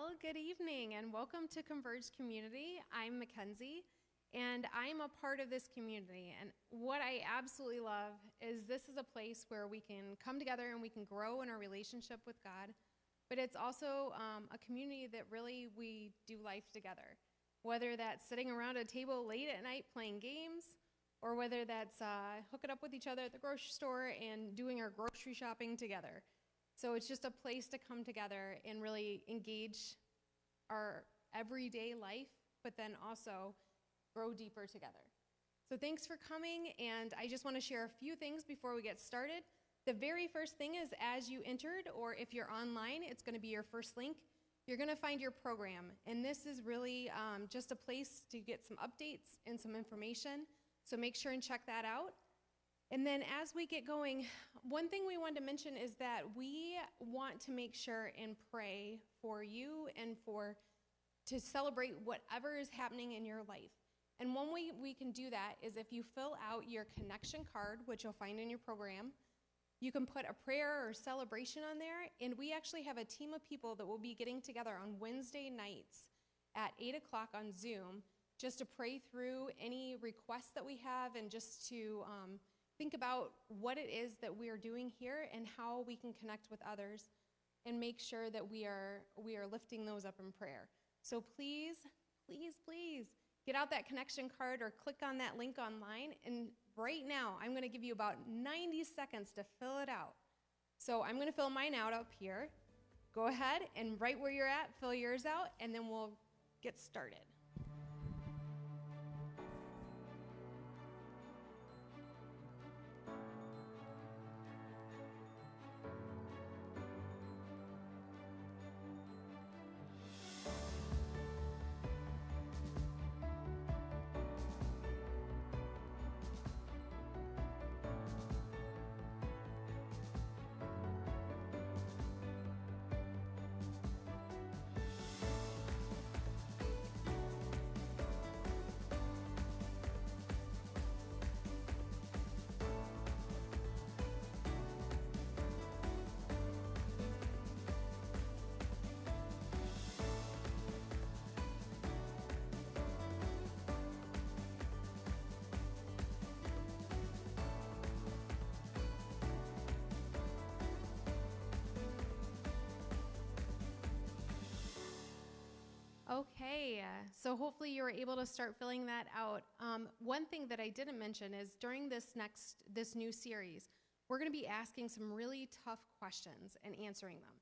Well, good evening and welcome to Converge Community. I'm Mackenzie and I'm a part of this community. And what I absolutely love is this is a place where we can come together and we can grow in our relationship with God. But it's also a community that really we do life together. Whether that's sitting around a table late at night playing games, or whether that's hooking up with each other at the grocery store and doing our grocery shopping together. So it's just a place to come together and really engage our everyday life, but then also grow deeper together. So thanks for coming, and I just want to share a few things before we get started. The very first thing is as you entered, or if you're online, it's going to be your first link. You're going to find your program, and this is really just a place to get some updates and some information. So make sure and check that out. And then as we get going, one thing we wanted to mention is that we want to make sure and pray for you and to celebrate whatever is happening in your life. And one way we can do that is if you fill out your connection card, which you'll find in your program, you can put a prayer or celebration on there. And we actually have a team of people that will be getting together on Wednesday nights at 8 o'clock on Zoom just to pray through any requests that we have and just to think about what it is that we are doing here and how we can connect with others and make sure that we are lifting those up in prayer. So please, please, please get out that connection card or click on that link online. And right now, I'm going to give you about 90 seconds to fill it out. So I'm going to fill mine out up here. Go ahead and right where you're at, fill yours out, and then we'll get started. Okay, so hopefully you were able to start filling that out. One thing that I didn't mention is during this new series, we're going to be asking some really tough questions and answering them.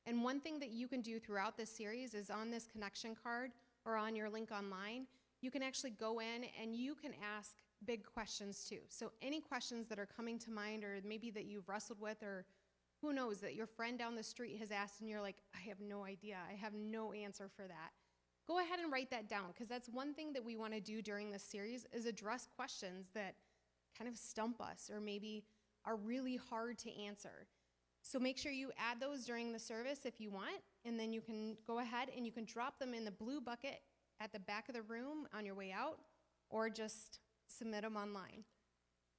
And one thing that you can do throughout this series is on this connection card or on your link online, you can actually go in and you can ask big questions too. So any questions that are coming to mind or maybe that you've wrestled with or who knows that your friend down the street has asked and you're like, I have no idea, I have no answer for that. Go ahead and write that down because that's one thing that we want to do during this series is address questions that kind of stump us or maybe are really hard to answer. So make sure you add those during the service if you want, and then you can go ahead and you can drop them in the blue bucket at the back of the room on your way out or just submit them online.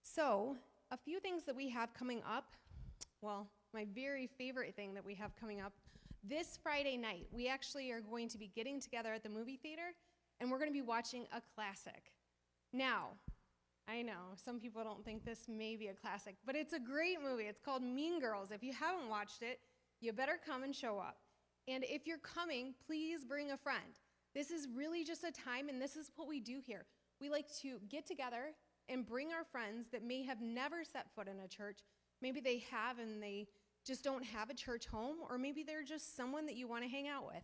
So a few things that we have coming up, well, my very favorite thing that we have coming up, this Friday night, we actually are going to be getting together at the movie theater, and we're going to be watching a classic. Now, I know, some people don't think this may be a classic, but it's a great movie. It's called Mean Girls. If you haven't watched it, you better come and show up. And if you're coming, please bring a friend. This is really just a time, and this is what we do here. We like to get together and bring our friends that may have never set foot in a church. Maybe they have and they just don't have a church home, or maybe they're just someone that you want to hang out with.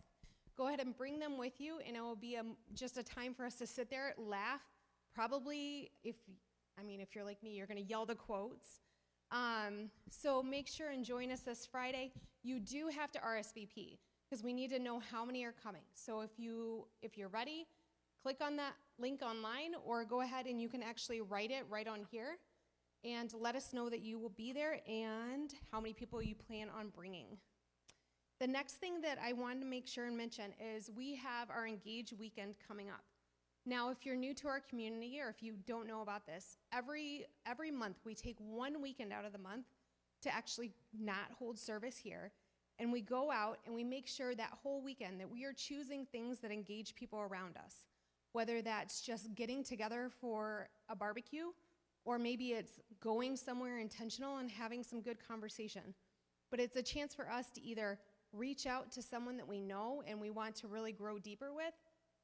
Go ahead and bring them with you, and it will be just a time for us to sit there, laugh. Probably, if you're like me, you're going to yell the quotes. So make sure and join us this Friday. You do have to RSVP because we need to know how many are coming. So if you're ready, click on that link online, or go ahead and you can actually write it right on here. And let us know that you will be there and how many people you plan on bringing. The next thing that I wanted to make sure and mention is we have our Engage weekend coming up. Now, if you're new to our community or if you don't know about this, every month we take one weekend out of the month to actually not hold service here. And we go out and we make sure that whole weekend that we are choosing things that engage people around us, whether that's just getting together for a barbecue, or maybe it's going somewhere intentional and having some good conversation. But it's a chance for us to either reach out to someone that we know and we want to really grow deeper with,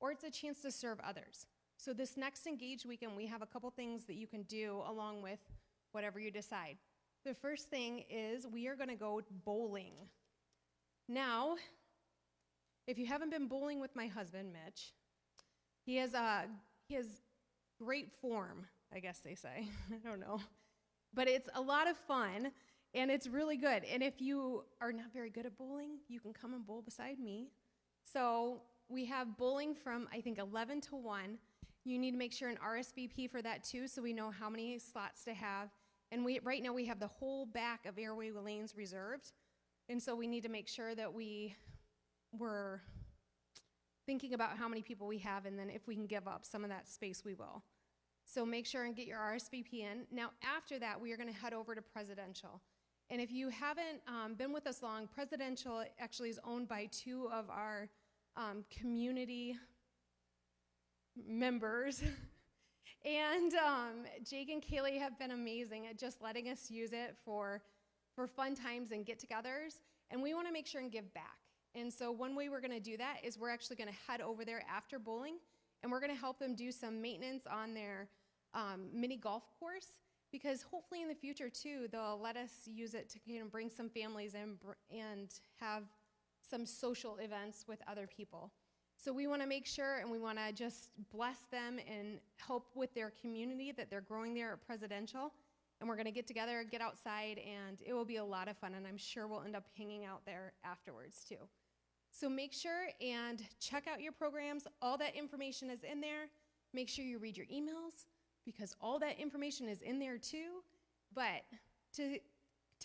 or it's a chance to serve others. So this next Engage weekend, we have a couple things that you can do along with whatever you decide. The first thing is we are gonna go bowling. Now, if you haven't been bowling with my husband, Mitch, he has great form, I guess they say. I don't know. But it's a lot of fun, and it's really good. And if you are not very good at bowling, you can come and bowl beside me. So we have bowling from, I think, 11 to 1. You need to make sure an RSVP for that, too, so we know how many slots to have. And right now we have the whole back of airway lanes reserved. And so we need to make sure that we're thinking about how many people we have, and then if we can give up some of that space, we will. So make sure and get your RSVP in. Now, after that, we are going to head over to Presidential. And if you haven't been with us long, Presidential actually is owned by two of our community members. And Jake and Kaylee have been amazing at just letting us use it for fun times and get-togethers, and we want to make sure and give back. And so one way we're going to do that is we're actually going to head over there after bowling, and we're going to help them do some maintenance on their mini golf course, because hopefully in the future, too, they'll let us use it to bring some families in and have some social events with other people. So we want to make sure, and we want to just bless them and help with their community that they're growing there at Presidential. And we're going to get together, get outside, and it will be a lot of fun, and I'm sure we'll end up hanging out there afterwards, too. So make sure and check out your programs. All that information is in there. Make sure you read your emails, because all that information is in there, too. But to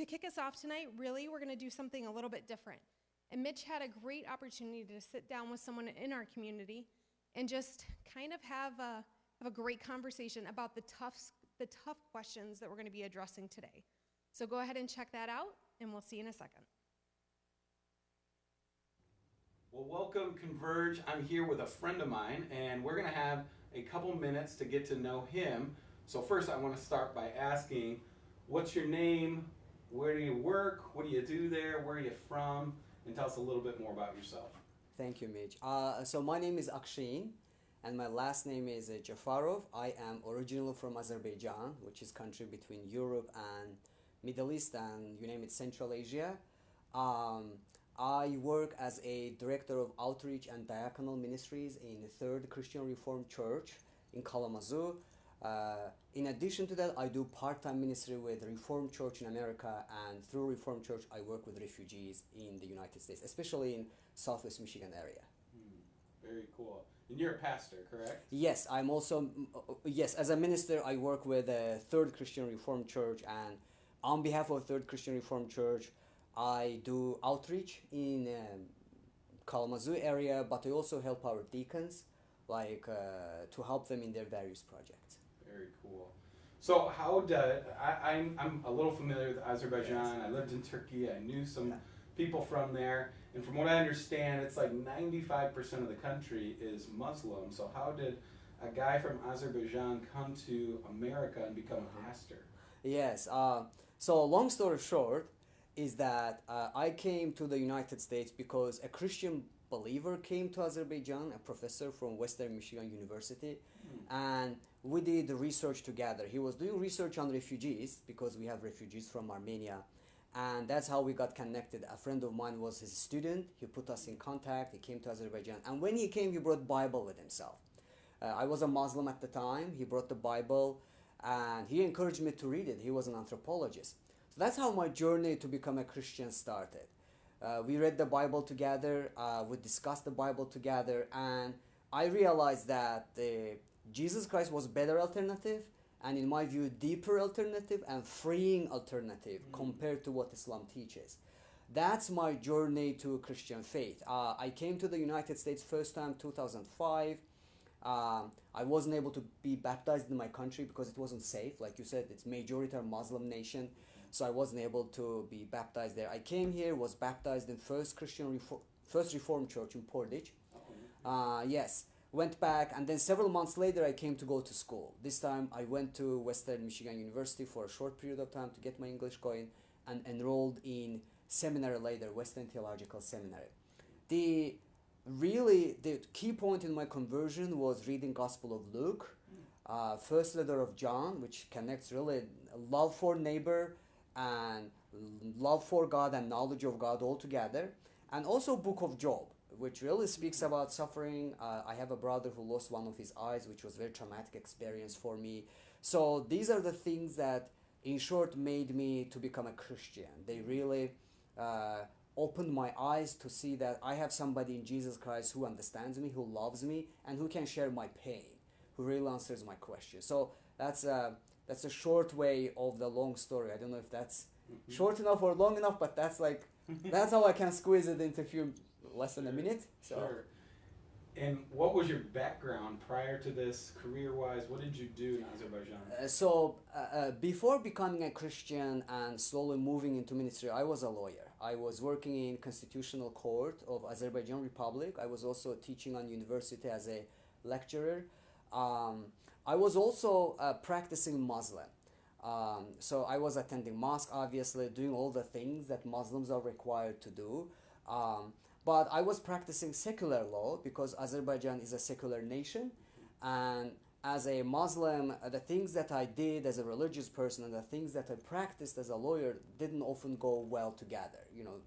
kick us off tonight, really, we're going to do something a little bit different. And Mitch had a great opportunity to sit down with someone in our community and just kind of have a great conversation about the tough questions that we're going to be addressing today. So go ahead and check that out, and we'll see you in a second. Well, welcome, Converge. I'm here with a friend of mine, and we're going to have a couple minutes to get to know him. So first, I want to start by asking, what's your name? Where do you work? What do you do there? Where are you from? And tell us a little bit more about yourself. Thank you, Mitch. So my name is Akshin, and my last name is Jafarov. I am originally from Azerbaijan, which is a country between Europe and Middle East and, you name it, Central Asia. I work as a director of outreach and diaconal ministries in the Third Christian Reformed Church in Kalamazoo. In addition to that, I do part-time ministry with Reformed Church in America, and through Reformed Church, I work with refugees in the United States, especially in Southwest Michigan area. Very cool. And you're a pastor, correct? Yes, I'm also, yes, as a minister, I work with Third Christian Reformed Church, and on behalf of Third Christian Reformed Church, I do outreach in Kalamazoo area, but I also help our deacons, to help them in their various projects. Very cool. So I'm a little familiar with Azerbaijan. Yes. I lived in Turkey. I knew some people from there. And from what I understand, it's like 95% of the country is Muslim. So how did a guy from Azerbaijan come to America and become a pastor? Yes. So long story short is that I came to the United States because a Christian believer came to Azerbaijan, a professor from Western Michigan University, and we did research together. He was doing research on refugees because we have refugees from Armenia, and that's how we got connected. A friend of mine was his student. He put us in contact. He came to Azerbaijan, and when he came, he brought Bible with himself. I was a Muslim at the time. He brought the Bible, and he encouraged me to read it. He was an anthropologist. So that's how my journey to become a Christian started. We read the Bible together, we discussed the Bible together, and I realized that Jesus Christ was a better alternative, and in my view, deeper alternative and freeing alternative compared to what Islam teaches. That's my journey to Christian faith. I came to the United States first time 2005. I wasn't able to be baptized in my country because it wasn't safe. Like you said, it's majority Muslim nation. so I wasn't able to be baptized there. I came here, was baptized in First Reformed Church in Portage. Yes, went back, and then several months later I came to go to school. This time I went to Western Michigan University for a short period of time to get my English going, and enrolled in seminary later, Western Theological Seminary. The key point in my conversion was reading Gospel of Luke, first letter of John, which connects really love for neighbor and love for God and knowledge of God all together, and also Book of Job, which really speaks about suffering. I have a brother who lost one of his eyes, which was a very traumatic experience for me. So these are the things that, in short, made me to become a Christian. They really opened my eyes to see that I have somebody in Jesus Christ who understands me, who loves me, and who can share my pain, who really answers my questions. So that's a short way of the long story. I don't know if that's short enough or long enough, but that's that's how I can squeeze it into less than a minute. So. Sure. And what was your background prior to this, career-wise? What did you do in Azerbaijan? Before becoming a Christian and slowly moving into ministry, I was a lawyer. I was working in Constitutional Court of Azerbaijan Republic. I was also teaching on university as a lecturer. I was also practicing Muslim. So I was attending mosque, obviously, doing all the things that Muslims are required to do. But I was practicing secular law because Azerbaijan is a secular nation, and as a Muslim, the things that I did as a religious person and the things that I practiced as a lawyer didn't often go well together. You know,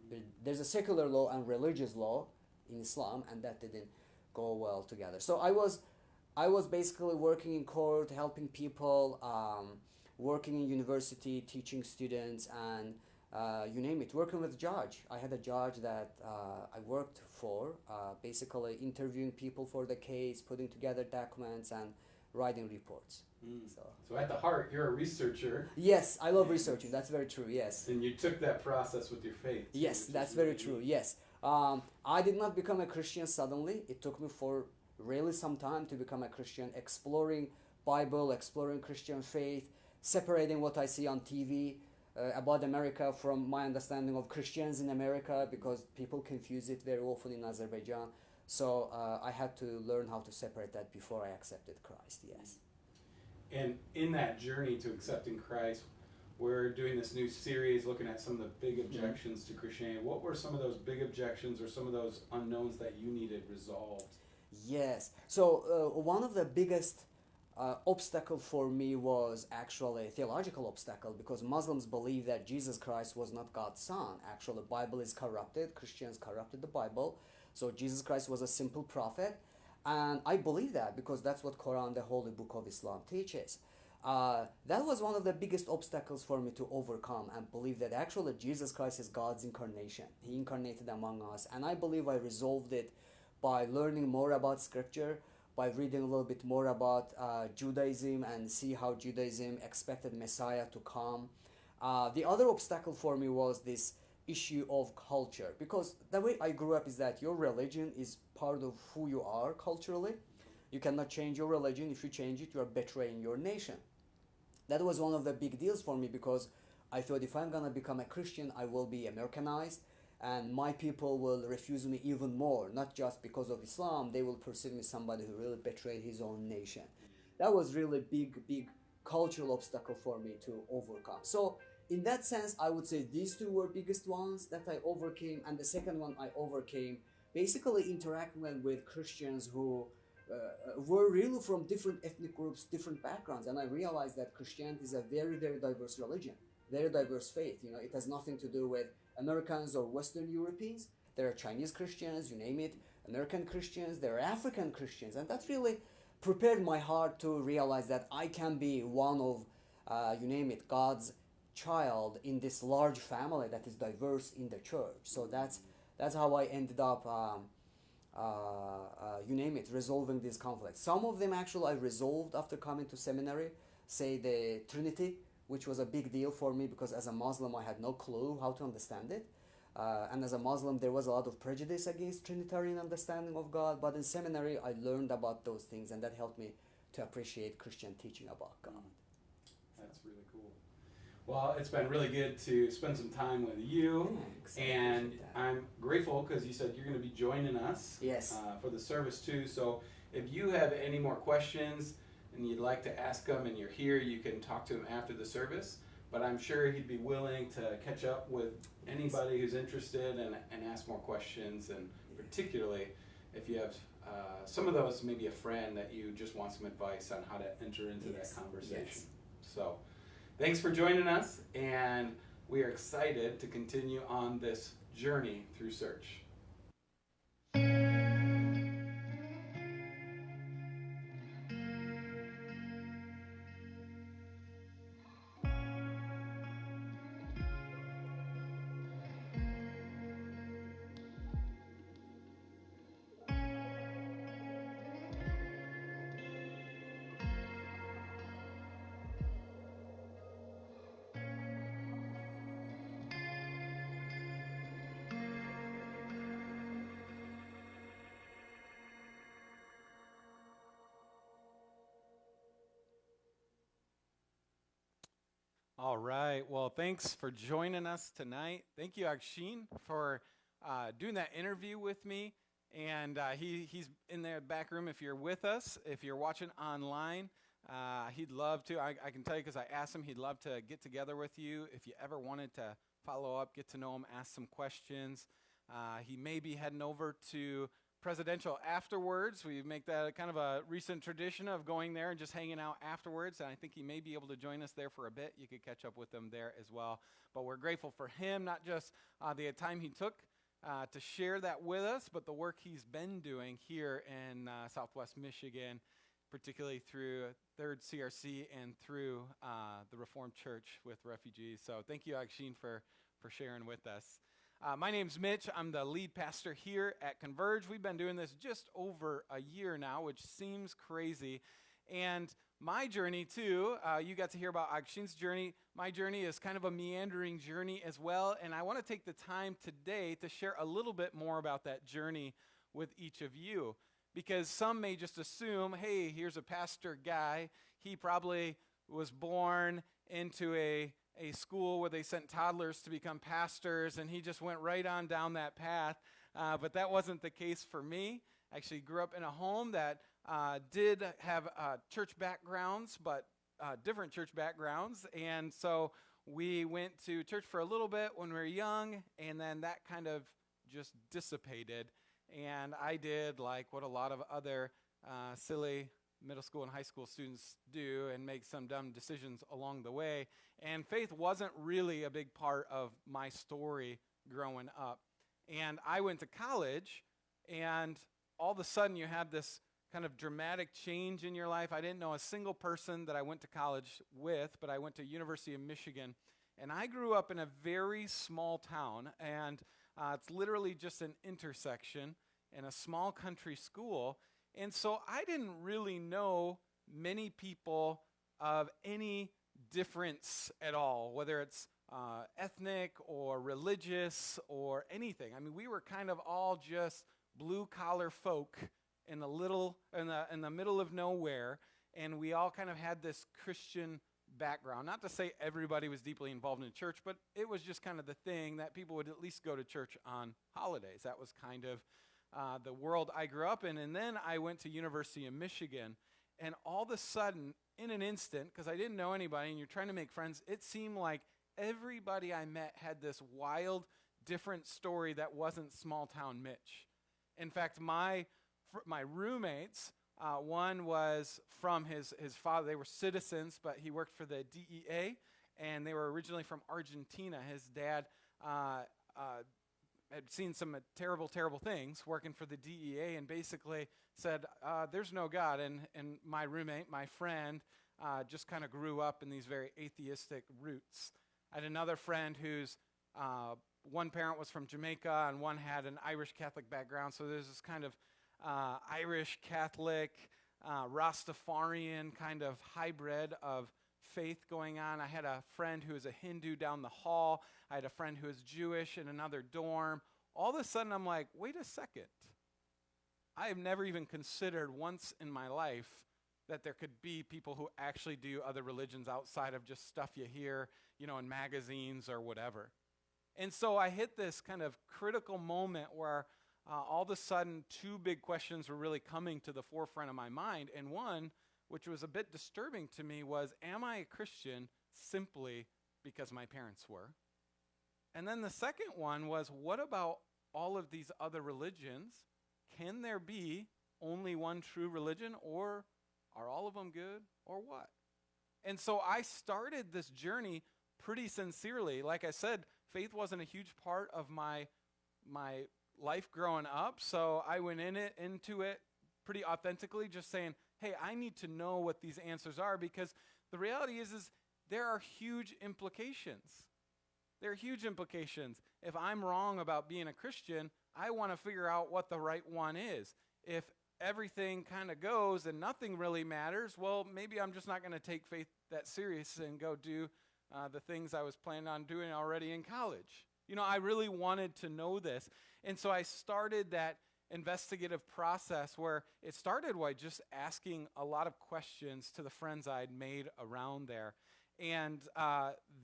there's a secular law and religious law in Islam, and that didn't go well together. So I was basically working in court, helping people, working in university, teaching students, and you name it, working with judge. I had a judge that I worked for, basically interviewing people for the case, putting together documents, and writing reports. So at the heart, you're a researcher. Yes, I love researching. That's very true, yes. And you took that process with your faith. Yes, that's very true, yes. I did not become a Christian suddenly. It took me for really some time to become a Christian, exploring Bible, exploring Christian faith, separating what I see on TV, about America from my understanding of Christians in America, because people confuse it very often in Azerbaijan. So I had to learn how to separate that before I accepted Christ, yes. And in that journey to accepting Christ, we're doing this new series looking at some of the big objections to Christianity. What were some of those big objections or some of those unknowns that you needed resolved? Yes. So one of the biggest obstacle for me was actually a theological obstacle, because Muslims believe that Jesus Christ was not God's son. Actually, the Bible is corrupted. Christians corrupted the Bible. So Jesus Christ was a simple prophet. And I believe that because that's what Quran, the holy book of Islam, teaches. That was one of the biggest obstacles for me to overcome, and believe that actually Jesus Christ is God's incarnation. He incarnated among us. And I believe I resolved it by learning more about Scripture, by reading a little bit more about Judaism, and see how Judaism expected Messiah to come. The other obstacle for me was this issue of culture, because the way I grew up is that your religion is part of who you are culturally. You cannot change your religion. If you change it, you are betraying your nation. That was one of the big deals for me, because I thought if I'm going to become a Christian, I will be Americanized, and my people will refuse me even more, not just because of Islam. They will perceive me somebody who really betrayed his own nation. That was really big cultural obstacle for me to overcome. So in that sense, I would say these two were biggest ones that I overcame, and the second one I overcame basically interacting with Christians who were really from different ethnic groups, different backgrounds, and I realized that Christianity is a very diverse religion, very diverse faith. You know, it has nothing to do with Americans or Western Europeans. There are Chinese Christians, you name it, American Christians, there are African Christians, and that really prepared my heart to realize that I can be one of, you name it, God's child in this large family that is diverse in the church. So that's how I ended up, you name it, resolving these conflicts. Some of them actually I resolved after coming to seminary, say the Trinity, which was a big deal for me because as a Muslim I had no clue how to understand it. And as a Muslim there was a lot of prejudice against Trinitarian understanding of God, but in seminary I learned about those things, and that helped me to appreciate Christian teaching about God. That's really cool. Well, it's been really good to spend some time with you. Thanks. I And appreciate that. I'm grateful because you said you're going to be joining us Yes. for the service too. So if you have any more questions and you'd like to ask him and you're here, you can talk to him after the service. But I'm sure he'd be willing to catch up with anybody who's interested and ask more questions. And particularly if you have some of those, maybe a friend that you just want some advice on how to enter into Yes. that conversation. Yes. So thanks for joining us, and we are excited to continue on this journey through search. All right. Well, thanks for joining us tonight. Thank you, Akshin, for doing that interview with me. And he's in the back room if you're with us. If you're watching online, he'd love to. I can tell you because I asked him, he'd love to get together with you. If you ever wanted to follow up, get to know him, ask some questions. He may be heading over to Presidential afterwards. We make that kind of a recent tradition of going there and just hanging out afterwards. And I think he may be able to join us there for a bit. You could catch up with him there as well. But we're grateful for him, not just the time he took to share that with us, but the work he's been doing here in Southwest Michigan, particularly through 3rd CRC and through the Reformed Church with refugees. So thank you, Akshin, for sharing with us. My name's Mitch. I'm the lead pastor here at Converge. We've been doing this just over a year now, which seems crazy. And my journey, too, you got to hear about Akshin's journey. My journey is kind of a meandering journey as well. And I want to take the time today to share a little bit more about that journey with each of you. Because some may just assume, hey, here's a pastor guy. He probably was born into a school where they sent toddlers to become pastors, and he just went right on down that path. But that wasn't the case for me. I actually grew up in a home that did have church backgrounds, but different church backgrounds. And so we went to church for a little bit when we were young, and then that kind of just dissipated. And I did like what a lot of other silly middle school and high school students do and make some dumb decisions along the way. And faith wasn't really a big part of my story growing up. And I went to college, and all of a sudden you have this kind of dramatic change in your life. I didn't know a single person that I went to college with, but I went to University of Michigan. And I grew up in a very small town, and it's literally just an intersection in a small country school. And so I didn't really know many people of any difference at all, whether it's ethnic or religious or anything. I mean, we were kind of all just blue-collar folk in the middle of nowhere, and we all kind of had this Christian background. Not to say everybody was deeply involved in church, but it was just kind of the thing that people would at least go to church on holidays. That was kind of the world I grew up in. And then I went to University of Michigan, and all of a sudden, in an instant, because I didn't know anybody and you're trying to make friends, it seemed like everybody I met had this wild, different story that wasn't small town Mitch. In fact, my roommates, one was from his father. They were citizens, but he worked for the DEA, and they were originally from Argentina. His dad had seen some terrible, terrible things working for the DEA, and basically said, there's no God. And my roommate, my friend, just kind of grew up in these very atheistic roots. I had another friend whose one parent was from Jamaica, and one had an Irish Catholic background. So there's this kind of Irish Catholic, Rastafarian kind of hybrid of faith going on. I had a friend who was a Hindu down the hall. I had a friend who was Jewish in another dorm. All of a sudden, I'm like, wait a second. I have never even considered once in my life that there could be people who actually do other religions outside of just stuff you hear, in magazines or whatever. And so I hit this kind of critical moment where all of a sudden 2 big questions were really coming to the forefront of my mind. And one, which was a bit disturbing to me, was, am I a Christian simply because my parents were? And then the second one was, what about all of these other religions? Can there be only one true religion, or are all of them good, or what? And so I started this journey pretty sincerely. Like I said, faith wasn't a huge part of my life growing up, so I went into it pretty authentically, just saying, hey, I need to know what these answers are, because the reality is there are huge implications. There are huge implications. If I'm wrong about being a Christian, I want to figure out what the right one is. If everything kind of goes and nothing really matters, well, maybe I'm just not going to take faith that serious and go do the things I was planning on doing already in college. I really wanted to know this. And so I started that investigative process where it started by just asking a lot of questions to the friends I'd made around there. And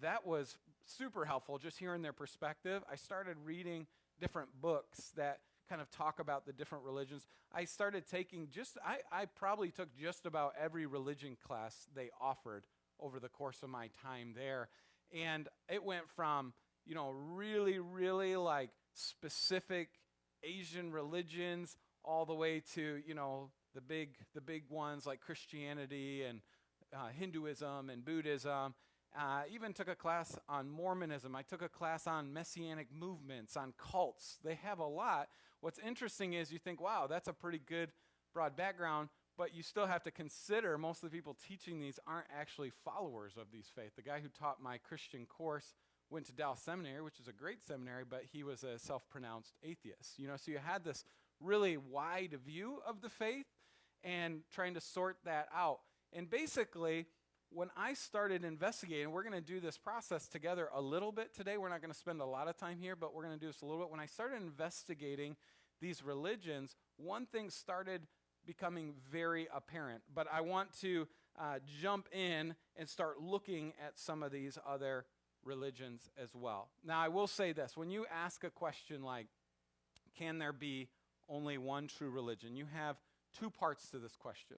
that was super helpful, just hearing their perspective. I started reading different books that kind of talk about the different religions. I started taking I probably took just about every religion class they offered over the course of my time there. And it went from, really, really like specific Asian religions all the way to, the big ones like Christianity and Hinduism and Buddhism. Even took a class on Mormonism. I took a class on messianic movements, on cults. They have a lot. What's interesting is you think, wow, that's a pretty good broad background, but you still have to consider most of the people teaching these aren't actually followers of these faiths. The guy who taught my Christian course went to Dallas Seminary, which is a great seminary, but he was a self-pronounced atheist. So you had this really wide view of the faith and trying to sort that out. And basically, when I started investigating, we're going to do this process together a little bit today. We're not going to spend a lot of time here, but we're going to do this a little bit. When I started investigating these religions, one thing started becoming very apparent. But I want to jump in and start looking at some of these other religions as well. Now, I will say this. When you ask a question like, can there be only one true religion? You have 2 parts to this question.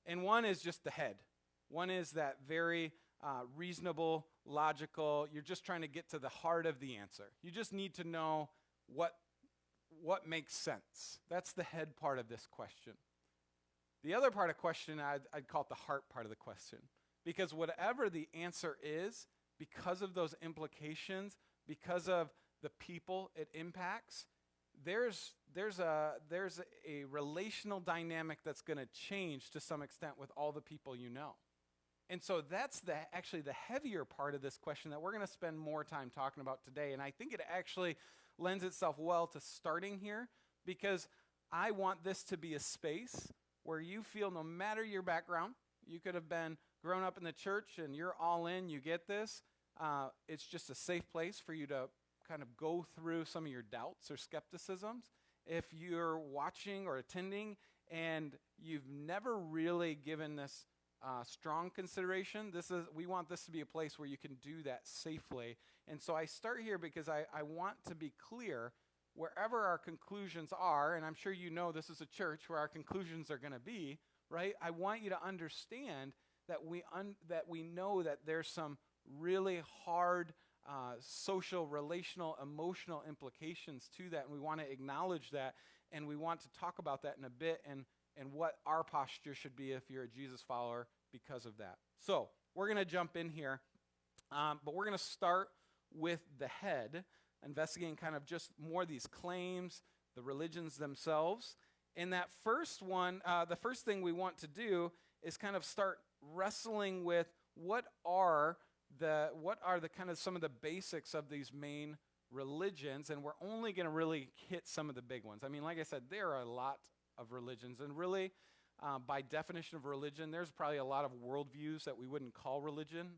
And one is just the head. One is that very reasonable, logical, you're just trying to get to the heart of the answer. You just need to know what makes sense. That's the head part of this question. The other part of the question, I'd call it the heart part of the question. Because whatever the answer is, because of those implications, because of the people it impacts, there's a relational dynamic that's going to change to some extent with all the people you know. And so that's actually the heavier part of this question that we're going to spend more time talking about today. And I think it actually lends itself well to starting here, because I want this to be a space where you feel, no matter your background, you could have been grown up in the church and you're all in, you get this. It's just a safe place for you to kind of go through some of your doubts or skepticisms. If you're watching or attending and you've never really given this strong consideration, we want this to be a place where you can do that safely. And so I start here because I want to be clear wherever our conclusions are, and I'm sure you know this is a church where our conclusions are going to be, right? I want you to understand that we know that there's some really hard social, relational, emotional implications to that, and we want to acknowledge that, and we want to talk about that in a bit, and what our posture should be if you're a Jesus follower because of that. So we're going to jump in here, but we're going to start with the head, investigating kind of just more of these claims, the religions themselves. And that first one, the first thing we want to do is kind of start wrestling with what are the kind of some of the basics of these main religions, and we're only going to really hit some of the big ones. I mean, like I said, there are a lot of religions, and really, by definition of religion, there's probably a lot of worldviews that we wouldn't call religion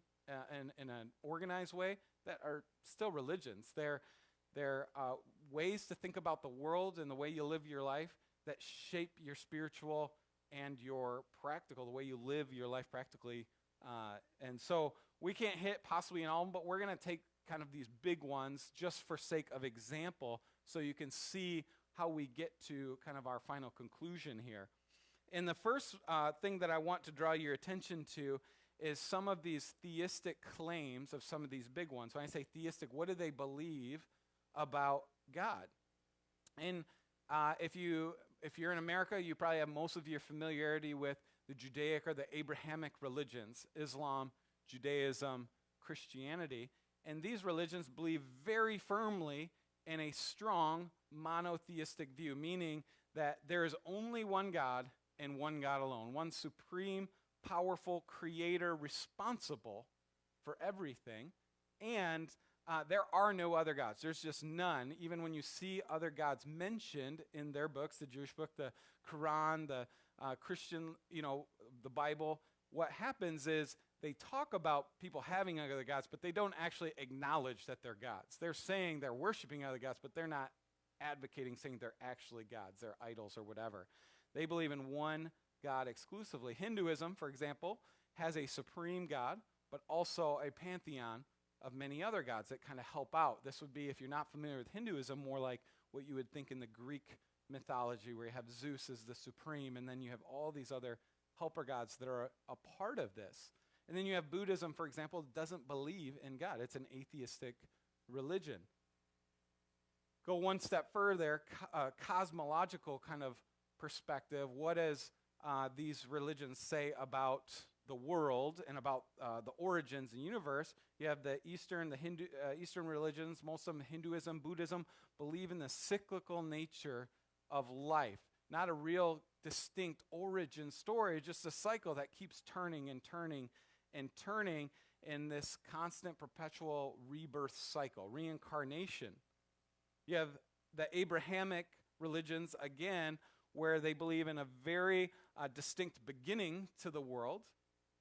in an organized way that are still religions. They're ways to think about the world and the way you live your life that shape your spiritual and your practical, the way you live your life practically. And so we can't hit possibly in all of them, but we're going to take kind of these big ones just for sake of example so you can see how we get to kind of our final conclusion here. And the first thing that I want to draw your attention to is some of these theistic claims of some of these big ones. When I say theistic, what do they believe about God? And if you're in America, you probably have most of your familiarity with the Judaic or the Abrahamic religions, Islam, Judaism, Christianity. And these religions believe very firmly in a strong monotheistic view, meaning that there is only one God and one God alone, one supreme, powerful creator responsible for everything. And there are no other gods. There's just none. Even when you see other gods mentioned in their books, the Jewish book, the Quran, the Christian, the Bible, what happens is they talk about people having other gods, but they don't actually acknowledge that they're gods. They're saying they're worshiping other gods, but they're not advocating saying they're actually gods, they're idols or whatever. They believe in one God exclusively. Hinduism, for example, has a supreme God, but also a pantheon of many other gods that kind of help out. This would be, if you're not familiar with Hinduism, more like what you would think in the Greek mythology, where you have Zeus as the supreme, and then you have all these other helper gods that are a part of this. And then you have Buddhism, for example, doesn't believe in God. It's an atheistic religion. Go one step further, cosmological kind of perspective. What does these religions say about the world and about the origins and universe? You have the Eastern religions, most of them Hinduism, Buddhism, believe in the cyclical nature of life. Not a real distinct origin story, just a cycle that keeps turning and turning and turning in this constant perpetual rebirth cycle, reincarnation. You have the Abrahamic religions, again, where they believe in a very distinct beginning to the world,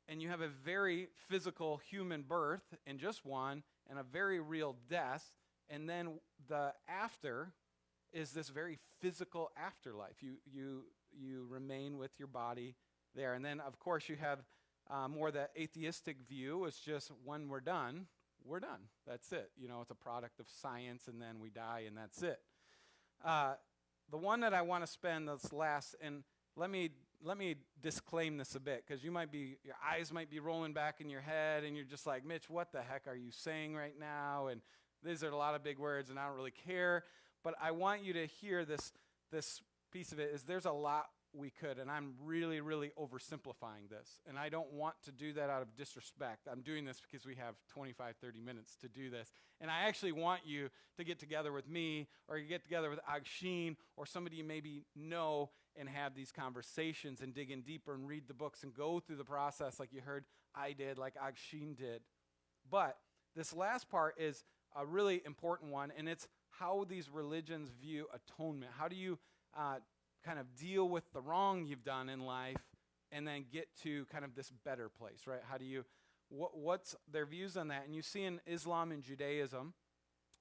and you have a very physical human birth in just one, and a very real death, and then the after is this very physical afterlife. You remain with your body there. And then, of course, you have more the atheistic view. It's just when we're done, we're done. That's it. It's a product of science, and then we die, and that's it. The one that I want to spend this last, and let me disclaim this a bit, because your eyes might be rolling back in your head, and you're just like, Mitch, what the heck are you saying right now? And these are a lot of big words, and I don't really care. But I want you to hear this piece of it. Is there's a lot we could, and I'm really, really oversimplifying this. And I don't want to do that out of disrespect. I'm doing this because we have 25, 30 minutes to do this. And I actually want you to get together with me, or you get together with Agshin, or somebody you maybe know, and have these conversations and dig in deeper and read the books and go through the process like you heard I did, like Agshin did. But this last part is a really important one, and it's how these religions view atonement. How do you kind of deal with the wrong you've done in life and then get to kind of this better place, right? How do you, what's their views on that? And you see in Islam and Judaism,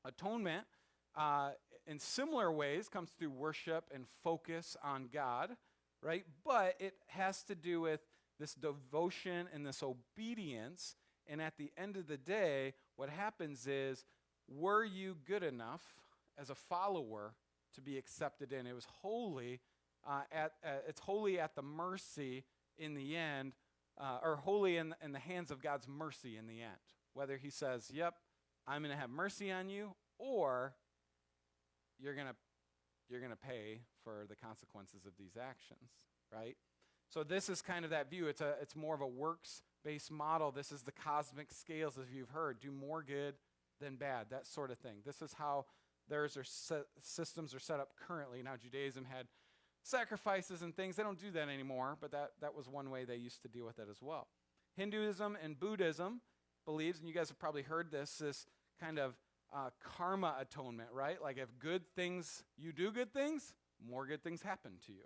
atonement in similar ways comes through worship and focus on God, right? But it has to do with this devotion and this obedience. And at the end of the day, what happens is, were you good enough as a follower to be accepted in? It was wholly it's wholly at the mercy in the end, or wholly in the hands of God's mercy in the end. Whether he says, yep, I'm going to have mercy on you, or you're going to pay for the consequences of these actions, right? So this is kind of that view. It's more of a works-based model. This is the cosmic scales, as you've heard. Do more good than bad, that sort of thing. This is how systems are set up currently. Now, Judaism had sacrifices and things. They don't do that anymore, but that was one way they used to deal with it as well. Hinduism and Buddhism believes, and you guys have probably heard this kind of karma atonement, right? Like if you do good things, more good things happen to you.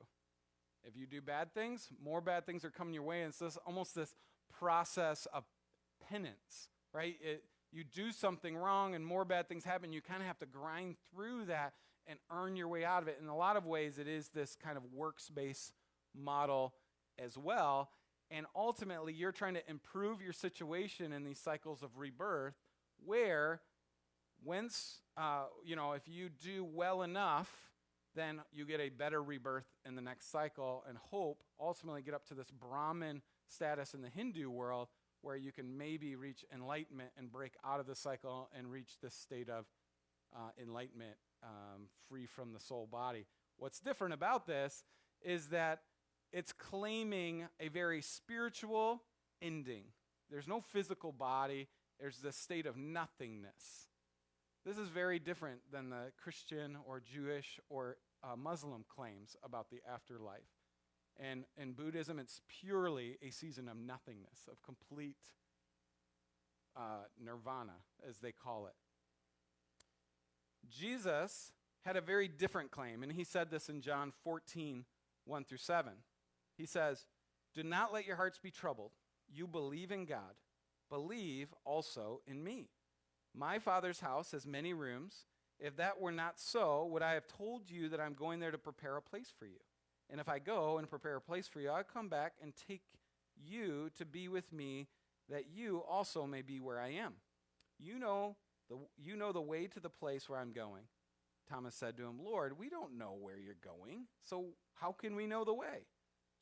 If you do bad things, more bad things are coming your way. And it's almost this process of penance, right? You do something wrong and more bad things happen. You kind of have to grind through that and earn your way out of it. In a lot of ways, it is this kind of works-based model as well. And ultimately, you're trying to improve your situation in these cycles of rebirth where if you do well enough, then you get a better rebirth in the next cycle and hope ultimately get up to this Brahmin status in the Hindu world where you can maybe reach enlightenment and break out of the cycle and reach this state of enlightenment free from the soul body. What's different about this is that it's claiming a very spiritual ending. There's no physical body. There's this state of nothingness. This is very different than the Christian or Jewish or Muslim claims about the afterlife. And in Buddhism, it's purely a season of nothingness, of complete nirvana, as they call it. Jesus had a very different claim, and he said this in John 14, 1 through 7. He says, "Do not let your hearts be troubled. You believe in God. Believe also in me. My Father's house has many rooms. If that were not so, would I have told you that I'm going there to prepare a place for you? And if I go and prepare a place for you, I'll come back and take you to be with me, that you also may be where I am. You know the way to the place where I'm going." Thomas said to him, "Lord, we don't know where you're going, so how can we know the way?"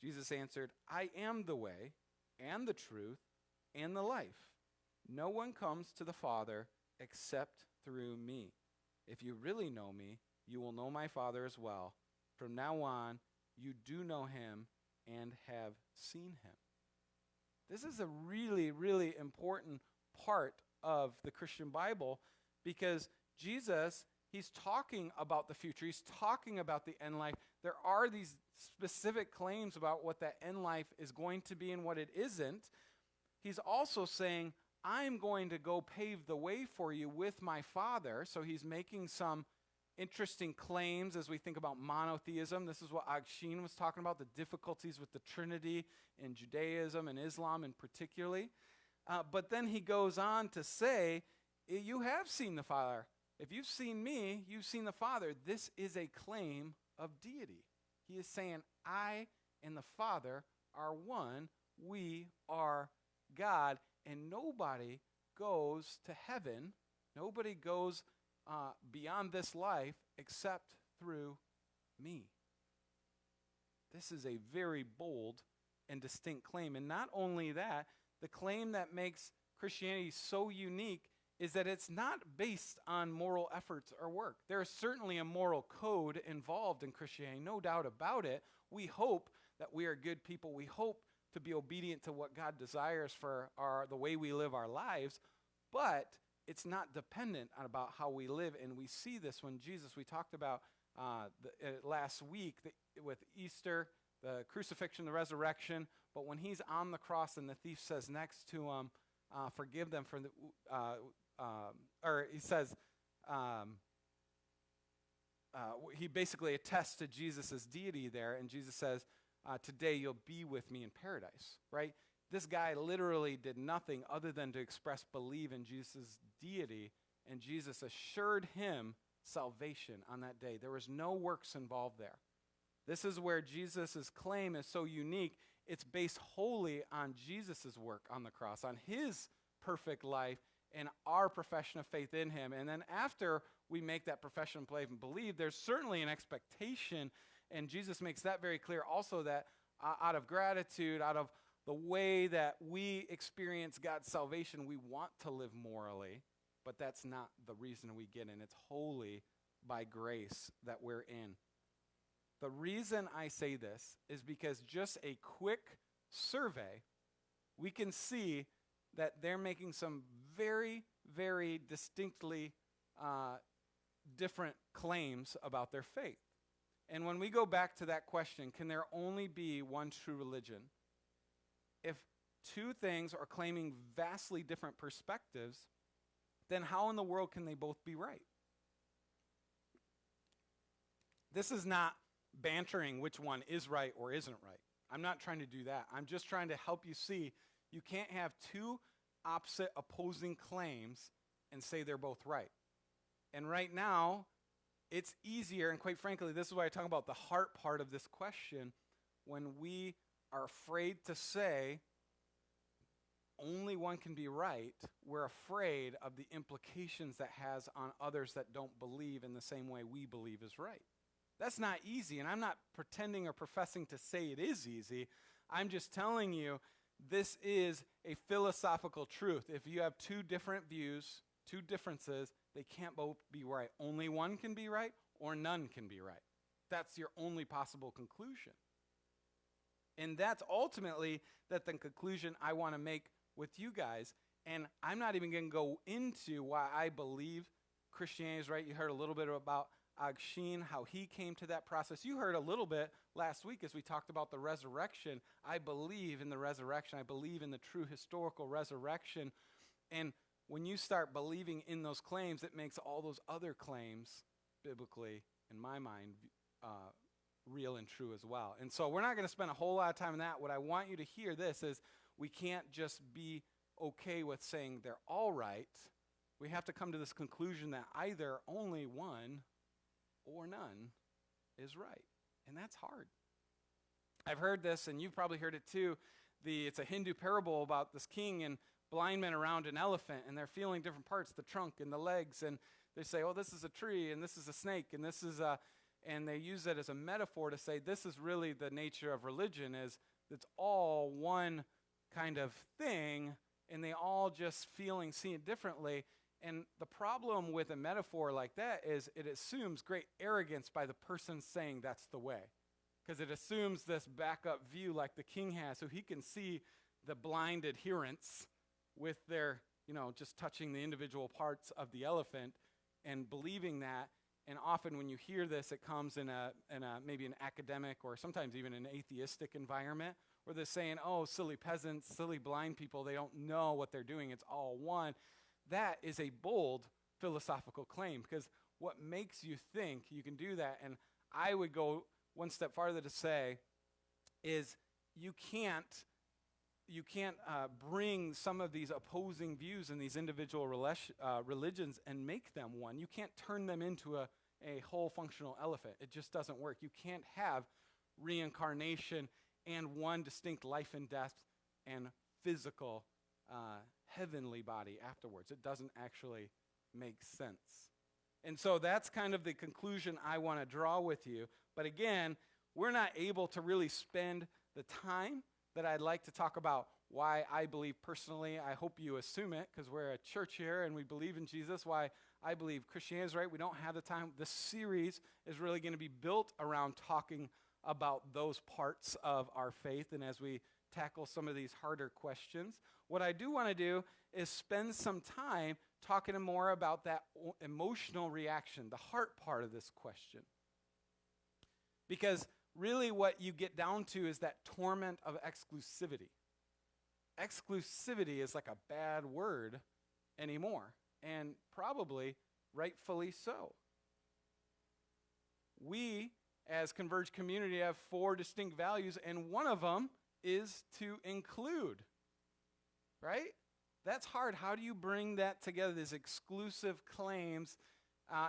Jesus answered, "I am the way and the truth and the life. No one comes to the Father except through me. If you really know me, you will know my Father as well. From now on, you do know him and have seen him." This is a really, really important part of the Christian Bible because Jesus, he's talking about the future. He's talking about the end life. There are these specific claims about what that end life is going to be and what it isn't. He's also saying, I'm going to go pave the way for you with my Father. So he's making some interesting claims as we think about monotheism. This is what Agshin was talking about, the difficulties with the Trinity in Judaism and Islam in particularly. But then he goes on to say, you have seen the Father. If you've seen me, you've seen the Father. This is a claim of deity. He is saying, I and the Father are one. We are God. And nobody goes to heaven. Nobody goes beyond this life except through me. This is a very bold and distinct claim. And not only that, the claim that makes Christianity so unique is that it's not based on moral efforts or work. There is certainly a moral code involved in Christianity, no doubt about it. We hope that we are good people. We hope to be obedient to what God desires for the way we live our lives, but it's not dependent on about how we live. And we see this when Jesus, we talked about last week with Easter, the crucifixion, the resurrection, but when he's on the cross and the thief says next to him, forgive them for the, or he says, he basically attests to Jesus' deity there, and Jesus says, today you'll be with me in paradise, right? This guy literally did nothing other than to express belief in Jesus' deity, and Jesus assured him salvation on that day. There was no works involved there. This is where Jesus' claim is so unique. It's based wholly on Jesus' work on the cross, on his perfect life and our profession of faith in him. And then after we make that profession of faith and believe, there's certainly an expectation, and Jesus makes that very clear also, that out of gratitude, out of the way that we experience God's salvation, we want to live morally, but that's not the reason we get in. It's wholly by grace that we're in. The reason I say this is because just a quick survey, we can see that they're making some very, very distinctly different claims about their faith. And when we go back to that question, can there only be one true religion? If two things are claiming vastly different perspectives, then how in the world can they both be right? This is not bantering which one is right or isn't right. I'm not trying to do that. I'm just trying to help you see you can't have two opposite opposing claims and say they're both right. And right now, it's easier, and quite frankly, this is why I talk about the heart part of this question, when we are afraid to say only one can be right. We're afraid of the implications that has on others that don't believe in the same way we believe is right. That's not easy, and I'm not pretending or professing to say it is easy. I'm just telling you this is a philosophical truth. If you have two different views, two differences, they can't both be right. Only one can be right or none can be right. That's your only possible conclusion. And that's ultimately the conclusion I want to make with you guys. And I'm not even going to go into why I believe Christianity is right. You heard a little bit about Agshin, how he came to that process. You heard a little bit last week as we talked about the resurrection. I believe in the resurrection. I believe in the true historical resurrection. And when you start believing in those claims, it makes all those other claims, biblically, in my mind, real and true as well. And so we're not going to spend a whole lot of time on that. What I want you to hear this is we can't just be okay with saying they're all right. We have to come to this conclusion that either only one or none is right. And that's hard. I've heard this, and you've probably heard it too. It's a Hindu parable about this king and blind men around an elephant, and they're feeling different parts, the trunk and the legs, and they say, oh, this is a tree, and this is a snake, and this is a... And they use it as a metaphor to say this is really the nature of religion, is it's all one kind of thing, and they all just see it differently. And the problem with a metaphor like that is it assumes great arrogance by the person saying that's the way. Because it assumes this backup view like the king has, so he can see the blind adherents with their, just touching the individual parts of the elephant and believing that. And often when you hear this, it comes in a maybe an academic or sometimes even an atheistic environment where they're saying, oh, silly peasants, silly blind people, they don't know what they're doing. It's all one. That is a bold philosophical claim, because what makes you think you can do that, and I would go one step farther to say, is you can't bring some of these opposing views in these individual religions and make them one. You can't turn them into a whole functional elephant. It just doesn't work. You can't have reincarnation and one distinct life and death and physical heavenly body afterwards. It doesn't actually make sense. And so that's kind of the conclusion I want to draw with you. But again, we're not able to really spend the time that I'd like to talk about why I believe personally. I hope you assume it, because we're a church here and we believe in Jesus, why I believe Christianity is right. We don't have the time. This series is really going to be built around talking about those parts of our faith, and as we tackle some of these harder questions. What I do want to do is spend some time talking more about that emotional reaction, the heart part of this question. Because really what you get down to is that torment of exclusivity. Exclusivity is like a bad word anymore, and probably rightfully so. We, as Converge community, have 4 distinct values, and one of them is to include, right? That's hard. How do you bring that together, these exclusive claims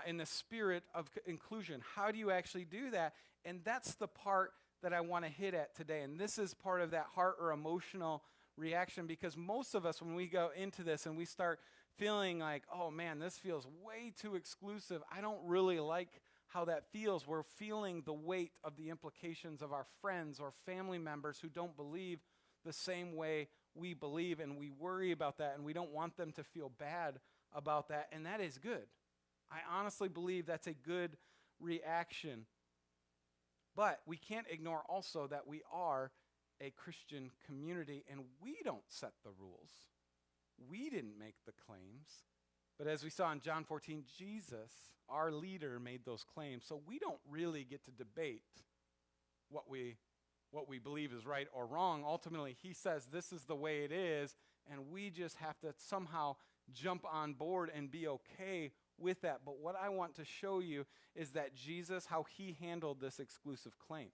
in the spirit of inclusion? How do you actually do that? And that's the part that I want to hit at today. And this is part of that heart or emotional reaction, because most of us, when we go into this and we start feeling like, oh man, this feels way too exclusive, I don't really like how that feels. We're feeling the weight of the implications of our friends or family members who don't believe the same way we believe, and we worry about that, and we don't want them to feel bad about that, and that is good. I honestly believe that's a good reaction. But we can't ignore also that we are a Christian community, and we don't set the rules. We didn't make the claims. But as we saw in John 14, Jesus, our leader, made those claims. So we don't really get to debate what we believe is right or wrong. Ultimately, he says this is the way it is, and we just have to somehow jump on board and be okay with that. But what I want to show you is that Jesus, how he handled this exclusive claim.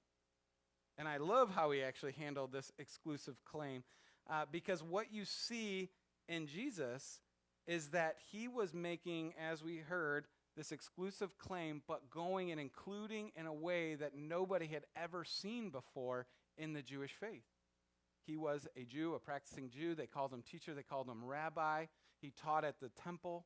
And I love how he actually handled this exclusive claim, because what you see in Jesus is that he was making, as we heard, this exclusive claim, but going and including in a way that nobody had ever seen before in the Jewish faith. He was a Jew, a practicing Jew. They called him teacher. They called him rabbi. He taught at the temple.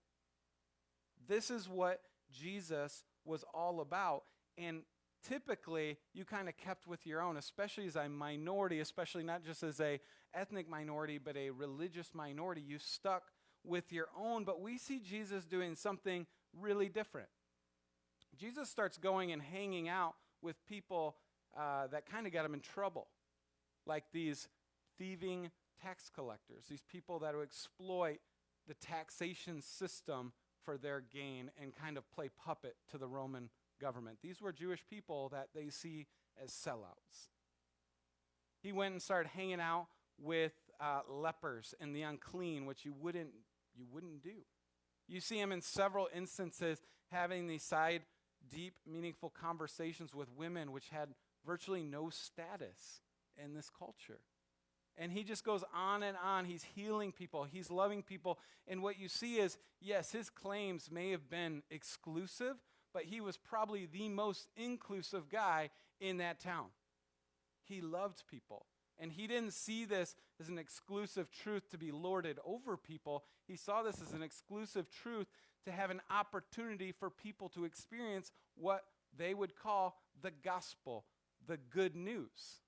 This is what Jesus was all about. And typically, you kind of kept with your own, especially as a minority, especially not just as a ethnic minority, but a religious minority. You stuck with your own. But we see Jesus doing something really different. Jesus starts going and hanging out with people that kind of got him in trouble, like these thieving tax collectors, these people that would exploit the taxation system for their gain and kind of play puppet to the Roman government. These were Jewish people that they see as sellouts. He went and started hanging out with lepers and the unclean, which you wouldn't do. You see him in several instances having these side, deep, meaningful conversations with women which had virtually no status in this culture. And he just goes on and on. He's healing people. He's loving people. And what you see is, yes, his claims may have been exclusive, but he was probably the most inclusive guy in that town. He loved people. And he didn't see this as an exclusive truth to be lorded over people. He saw this as an exclusive truth to have an opportunity for people to experience what they would call the gospel, the good news.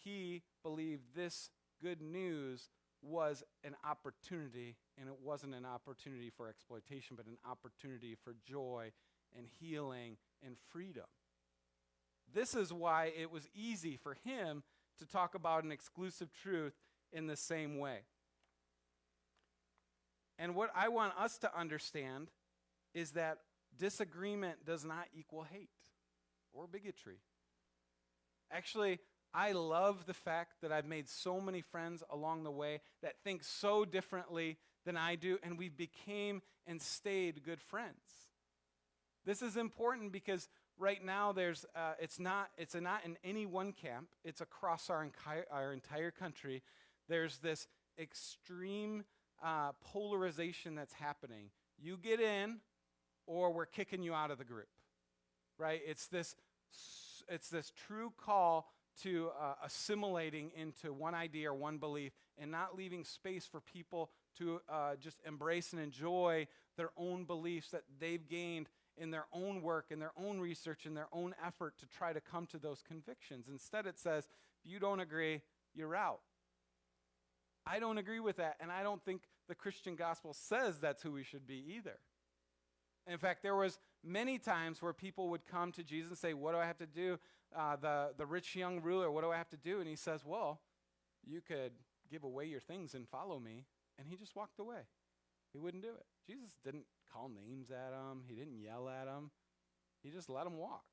He believed this good news was an opportunity, and it wasn't an opportunity for exploitation, but an opportunity for joy and healing and freedom. This is why it was easy for him to talk about an exclusive truth in the same way. And what I want us to understand is that disagreement does not equal hate or bigotry. Actually, I love the fact that I've made so many friends along the way that think so differently than I do, and we became and stayed good friends. This is important because right now it's not in any one camp. It's across our entire country. There's this extreme polarization that's happening. You get in, or we're kicking you out of the group, right? It's this true call to assimilating into one idea or one belief and not leaving space for people to just embrace and enjoy their own beliefs that they've gained in their own work, in their own research, in their own effort to try to come to those convictions. Instead, it says, if you don't agree, you're out. I don't agree with that, and I don't think the Christian gospel says that's who we should be either. In fact, there was many times where people would come to Jesus and say, what do I have to do? The rich young ruler, what do I have to do? And he says, well, you could give away your things and follow me. And he just walked away. He wouldn't do it. Jesus didn't call names at him. He didn't yell at him. He just let him walk.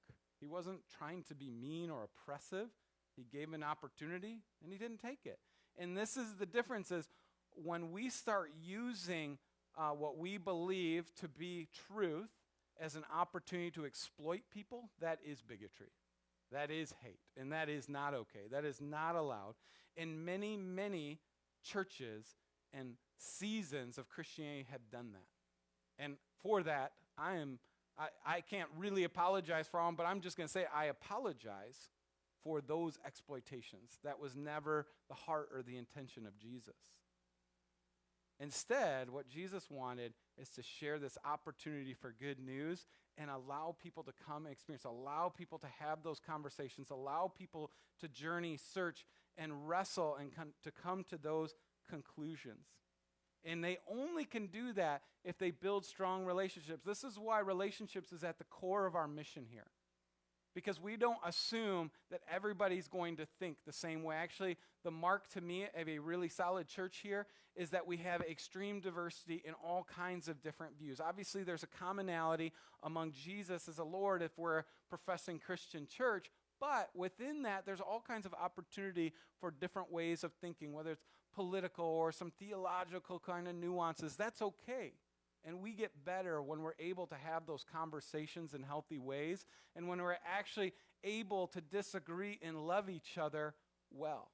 He wasn't trying to be mean or oppressive. He gave him an opportunity, and he didn't take it. And this is the difference is when we start using what we believe to be truth as an opportunity to exploit people, that is bigotry. That is hate, and that is not okay. That is not allowed. And many, many churches and seasons of Christianity have done that. And for that, I can't really apologize for them, but I'm just going to say I apologize for those exploitations. That was never the heart or the intention of Jesus. Instead, what Jesus wanted is to share this opportunity for good news and allow people to come and experience, allow people to have those conversations, allow people to journey, search, and wrestle and to come to those conclusions. And they only can do that if they build strong relationships. This is why relationships is at the core of our mission here. Because we don't assume that everybody's going to think the same way. Actually, the mark to me of a really solid church here is that we have extreme diversity in all kinds of different views. Obviously, there's a commonality among Jesus as a Lord if we're a professing Christian church, but within that, there's all kinds of opportunity for different ways of thinking, whether it's political or some theological kind of nuances. That's okay. And we get better when we're able to have those conversations in healthy ways and when we're actually able to disagree and love each other well.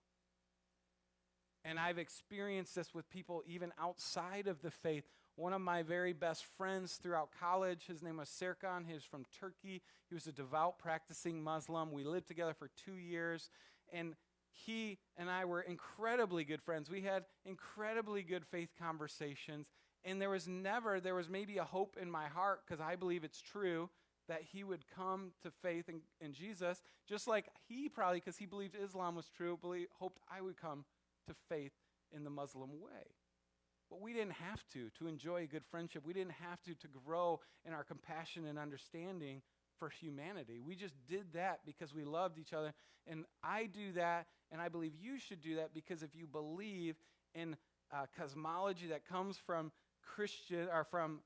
And I've experienced this with people even outside of the faith. One of my very best friends throughout college, his name was Serkan. He was from Turkey. He was a devout practicing Muslim. We lived together for 2 years. And he and I were incredibly good friends. We had incredibly good faith conversations. And there was maybe a hope in my heart, because I believe it's true, that he would come to faith in Jesus, just like he probably, because he believed Islam was true, hoped I would come to faith in the Muslim way. But we didn't have to enjoy a good friendship. We didn't have to grow in our compassion and understanding for humanity. We just did that because we loved each other. And I do that, and I believe you should do that, because if you believe in cosmology that comes from Christian, or from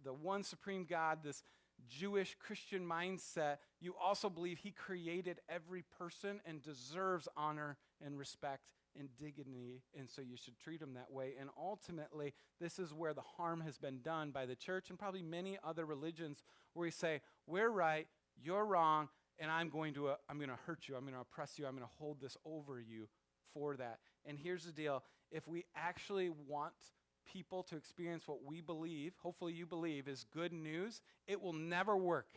the one supreme God, this Jewish Christian mindset, you also believe he created every person and deserves honor and respect and dignity, and so you should treat him that way. And ultimately, this is where the harm has been done by the church and probably many other religions, where we say, we're right, you're wrong, and I'm going to hurt you, I'm going to oppress you, I'm going to hold this over you for that. And here's the deal. If we actually want people to experience what we believe, hopefully you believe, is good news, it will never work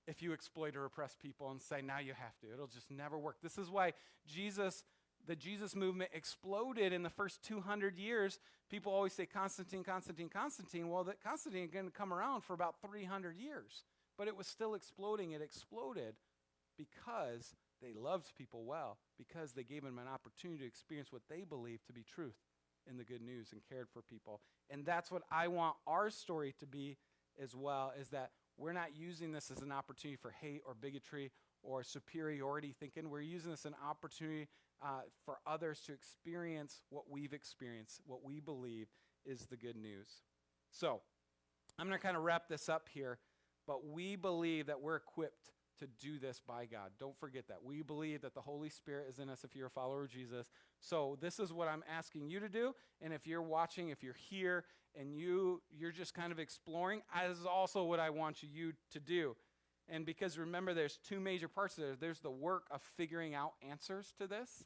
if you exploit or oppress people and say, now you have to. It'll just never work. This is why the Jesus movement exploded in the first 200 years. People always say Constantine, Constantine, Constantine. Well, that Constantine didn't come around for about 300 years, but it was still exploding. It exploded because they loved people well, because they gave them an opportunity to experience what they believed to be truth in the good news and cared for people. And that's what I want our story to be as well, is that we're not using this as an opportunity for hate or bigotry or superiority thinking. We're using this as an opportunity for others to experience what we've experienced, what we believe is the good news. So I'm going to kind of wrap this up here, but we believe that we're equipped to do this by God. Don't forget that. We believe that the Holy Spirit is in us if you're a follower of Jesus. So this is what I'm asking you to do. And if you're watching, if you're here and you're just kind of exploring, as is also what I want you to do. And because remember, there's two major parts there. There's the work of figuring out answers to this.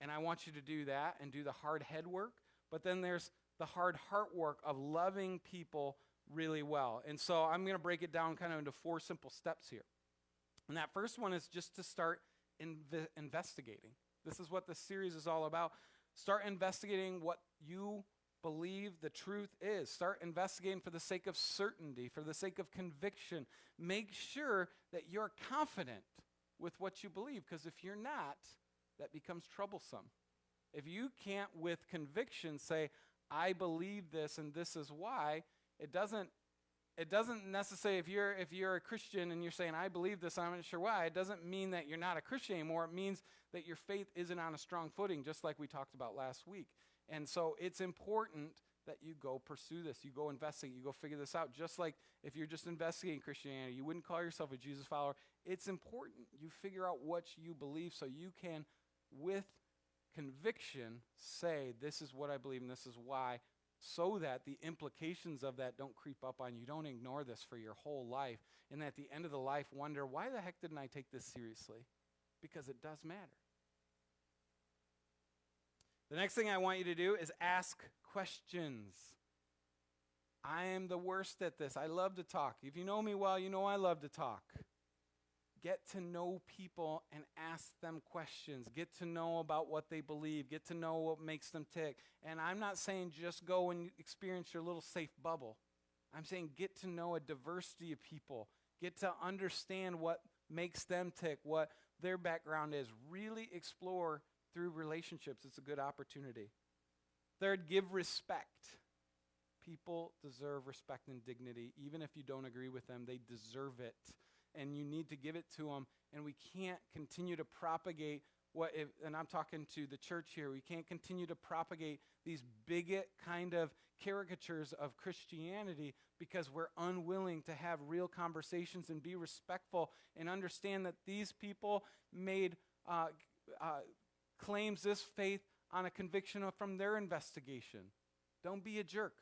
And I want you to do that and do the hard head work. But then there's the hard heart work of loving people really well. And so I'm going to break it down kind of into 4 simple steps here. And that first one is just to start investigating. This is what this series is all about. Start investigating what you believe the truth is. Start investigating for the sake of certainty, for the sake of conviction. Make sure that you're confident with what you believe, because if you're not, that becomes troublesome. If you can't with conviction say, I believe this and this is why, it doesn't necessarily, if you're a Christian and you're saying, I believe this, I'm not sure why, it doesn't mean that you're not a Christian anymore. It means that your faith isn't on a strong footing, just like we talked about last week. And so it's important that you go pursue this. You go investigate. You go figure this out. Just like if you're just investigating Christianity, you wouldn't call yourself a Jesus follower. It's important you figure out what you believe so you can, with conviction, say, this is what I believe and this is why, so that the implications of that don't creep up on you. Don't ignore this for your whole life. And at the end of the life, wonder, why the heck didn't I take this seriously? Because it does matter. The next thing I want you to do is ask questions. I am the worst at this. I love to talk. If you know me well, you know I love to talk. Get to know people and ask them questions. Get to know about what they believe. Get to know what makes them tick. And I'm not saying just go and experience your little safe bubble. I'm saying get to know a diversity of people. Get to understand what makes them tick, what their background is. Really explore through relationships. It's a good opportunity. Third, give respect. People deserve respect and dignity. Even if you don't agree with them, they deserve it. And you need to give it to them. And we can't continue to propagate and I'm talking to the church here, we can't continue to propagate these bigot kind of caricatures of Christianity because we're unwilling to have real conversations and be respectful and understand that these people made claims this faith on a conviction from their investigation. Don't be a jerk.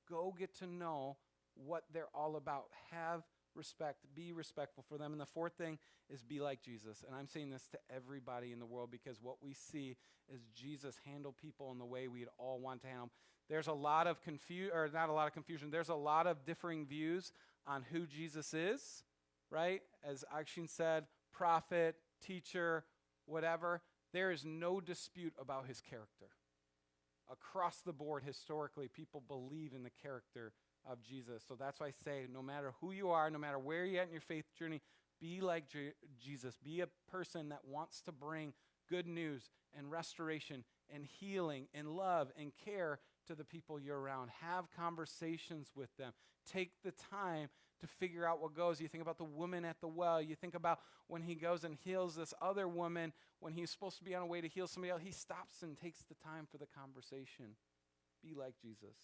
Go get to know what they're all about. Have respect, be respectful for them. And the fourth thing is be like Jesus. And I'm saying this to everybody in the world because what we see is Jesus handle people in the way we'd all want to handle them. There's a lot of not a lot of confusion. There's a lot of differing views on who Jesus is, right? As Akshin said, prophet, teacher, whatever. there is no dispute about his character. Across the board, historically, people believe in the character of Jesus. So that's why I say, no matter who you are, no matter where you're at in your faith journey, be like Jesus. Be a person that wants to bring good news and restoration and healing and love and care to the people you're around. Have conversations with them. Take the time to figure out what goes. You think about the woman at the well. You think about when he goes and heals this other woman, when he's supposed to be on a way to heal somebody else, he stops and takes the time for the conversation. Be like Jesus.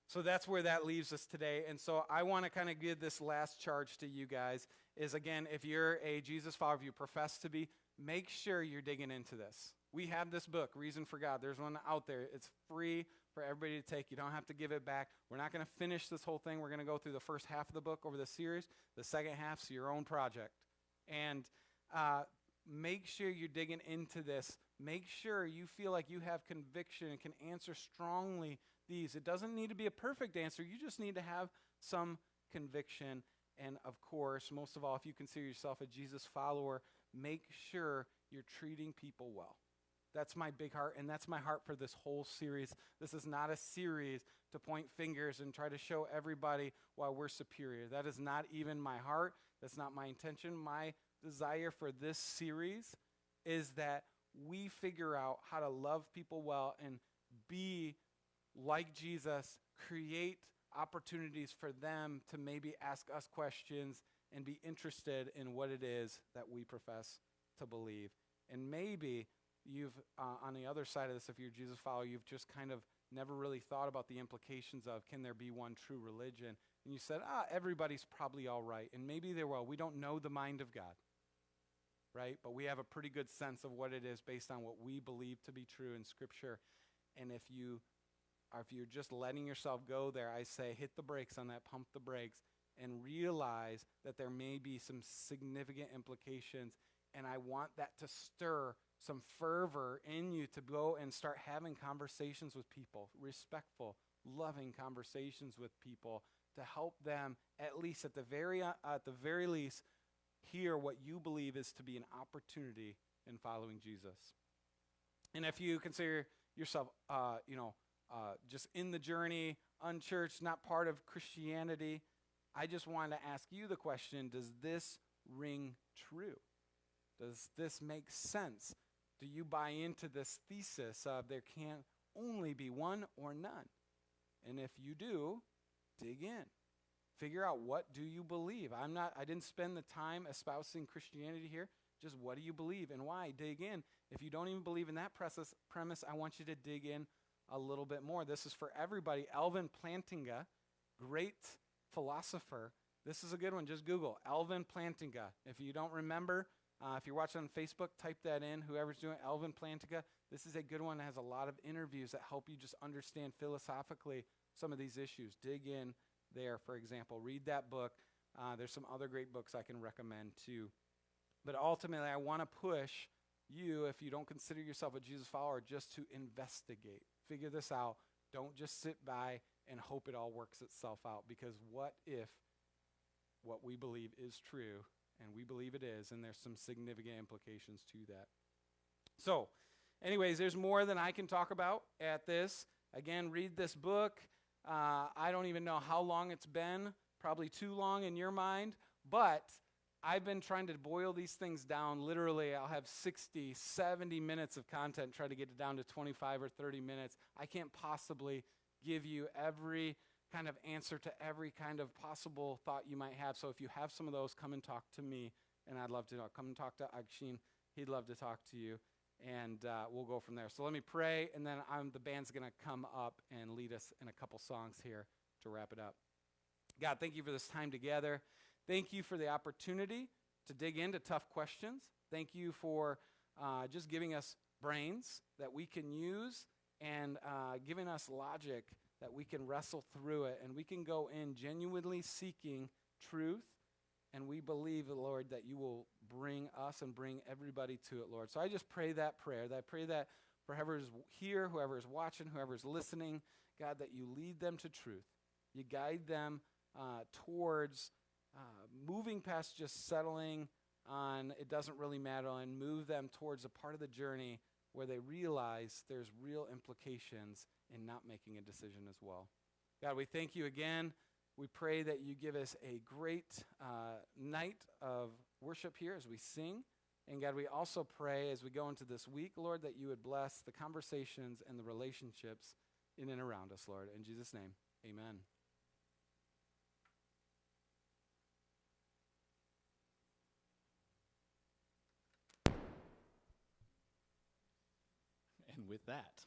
So that's where that leaves us today. And so I want to kind of give this last charge to you guys is, again, if you're a Jesus follower, if you profess to be, make sure you're digging into this. We have this book, Reason for God. There's one out there. It's free for everybody to take. You don't have to give it back. We're not going to finish this whole thing. We're going to go through the first half of the book over the series. The second half's your own project. And make sure you're digging into this. Make sure you feel like you have conviction and can answer strongly these. It doesn't need to be a perfect answer. You just need to have some conviction. And of course, most of all, if you consider yourself a Jesus follower, make sure you're treating people well. That's my big heart, and that's my heart for this whole series. This is not a series to point fingers and try to show everybody why we're superior. That is not even my heart. That's not my intention. My desire for this series is that we figure out how to love people well and be like Jesus, create opportunities for them to maybe ask us questions and be interested in what it is that we profess to believe. And maybe you've, on the other side of this, if you're a Jesus follower, you've just kind of never really thought about the implications of, can there be one true religion? And you said, everybody's probably all right. And maybe they will. We don't know the mind of God, right? But we have a pretty good sense of what it is based on what we believe to be true in Scripture. And if you're just letting yourself go there, I say hit the brakes on that, pump the brakes, and realize that there may be some significant implications. And I want that to stir some fervor in you to go and start having conversations with people, respectful, loving conversations with people, to help them at the very least hear what you believe is to be an opportunity in following Jesus. And if you consider yourself, just in the journey, unchurched, not part of Christianity, I just want to ask you the question, does this ring true? Does this make sense? Do you buy into this thesis of there can only be one or none? And if you do, dig in. Figure out, what do you believe? I didn't spend the time espousing Christianity here. Just what do you believe and why? Dig in. If you don't even believe in that premise, I want you to dig in a little bit more. This is for everybody. Alvin Plantinga, great philosopher. This is a good one. Just Google Alvin Plantinga. If you don't remember, if you're watching on Facebook, type that in. Whoever's doing Alvin Plantinga, this is a good one that has a lot of interviews that help you just understand philosophically some of these issues. Dig in there, for example. Read that book. There's some other great books I can recommend too. But ultimately, I want to push you, if you don't consider yourself a Jesus follower, just to investigate. Figure this out. Don't just sit by and hope it all works itself out. Because what if what we believe is true, and we believe it is, and there's some significant implications to that. So, anyways, there's more than I can talk about at this. Again, read this book. I don't even know how long it's been, probably too long in your mind, but I've been trying to boil these things down. Literally, I'll have 60, 70 minutes of content, try to get it down to 25 or 30 minutes. I can't possibly give you every kind of answer to every kind of possible thought you might have. So if you have some of those, come and talk to me, and I'd love to know. Come and talk to Akshin. He'd love to talk to you, and we'll go from there. So let me pray, and then the band's going to come up and lead us in a couple songs here to wrap it up. God, thank you for this time together. Thank you for the opportunity to dig into tough questions. Thank you for just giving us brains that we can use and giving us logic that we can wrestle through it, and we can go in genuinely seeking truth, and we believe, Lord, that you will bring us and bring everybody to it, Lord. So I just pray that prayer, that I pray that for whoever's here, whoever's watching, whoever's listening, God, that you lead them to truth. You guide them towards moving past just settling on it doesn't really matter, and move them towards a part of the journey where they realize there's real implications in not making a decision as well. God, we thank you again. We pray that you give us a great night of worship here as we sing. And God, we also pray as we go into this week, Lord, that you would bless the conversations and the relationships in and around us, Lord. In Jesus' name, amen. And with that,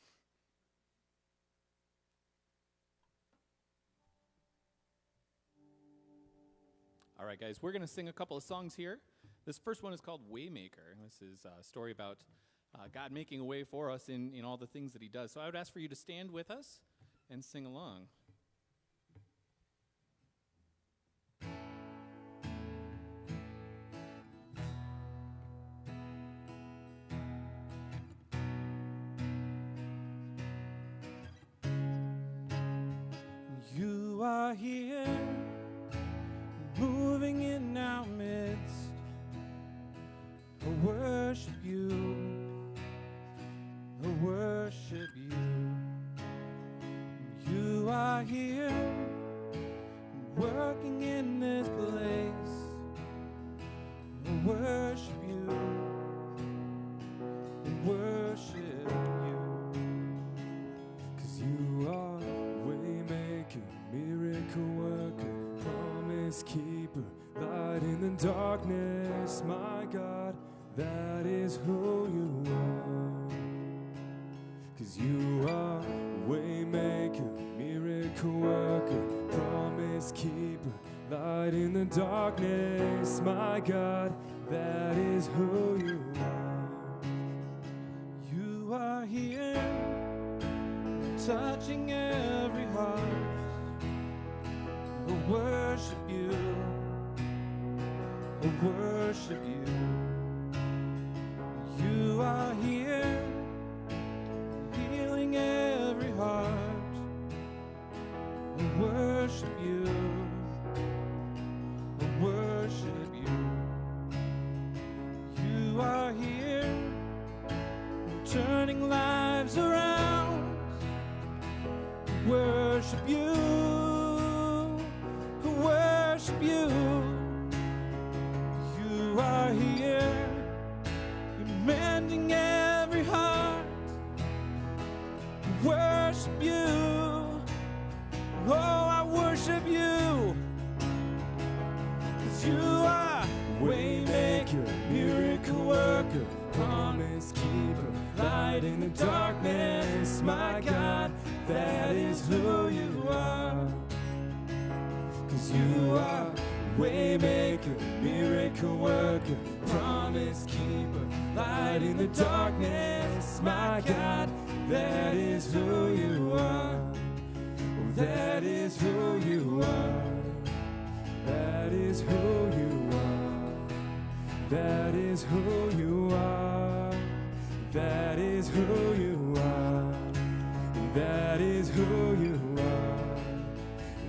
all right, guys, we're going to sing a couple of songs here. This first one is called Waymaker. This is a story about God making a way for us in all the things that he does. So I would ask for you to stand with us and sing along. You are here, moving in our midst. I worship you, I worship you. You are here, working in this place. I worship you, I worship you. 'Cause you are waymaker, miracle worker, promise keeper, light in the darkness, my God, that is who you are. 'Cause you are waymaker, miracle worker, promise keeper, light in the darkness, my God, that is who you are. You are here, touching every heart. I worship you, I worship you. You are here, healing every heart. I worship you, I worship you. You are here, turning lives around. I worship you, I worship you. You are here, mending every heart. Worship you, oh, I worship you. 'Cause you are waymaker, miracle worker, promise keeper, light in the darkness, my God, that is who you are. 'Cause you are waymaker, miracle worker, promise keeper, light in the darkness, my God, that is who you are. Oh, that is who you are. That is who you are. That is who you are. That is who you are. That is who you are.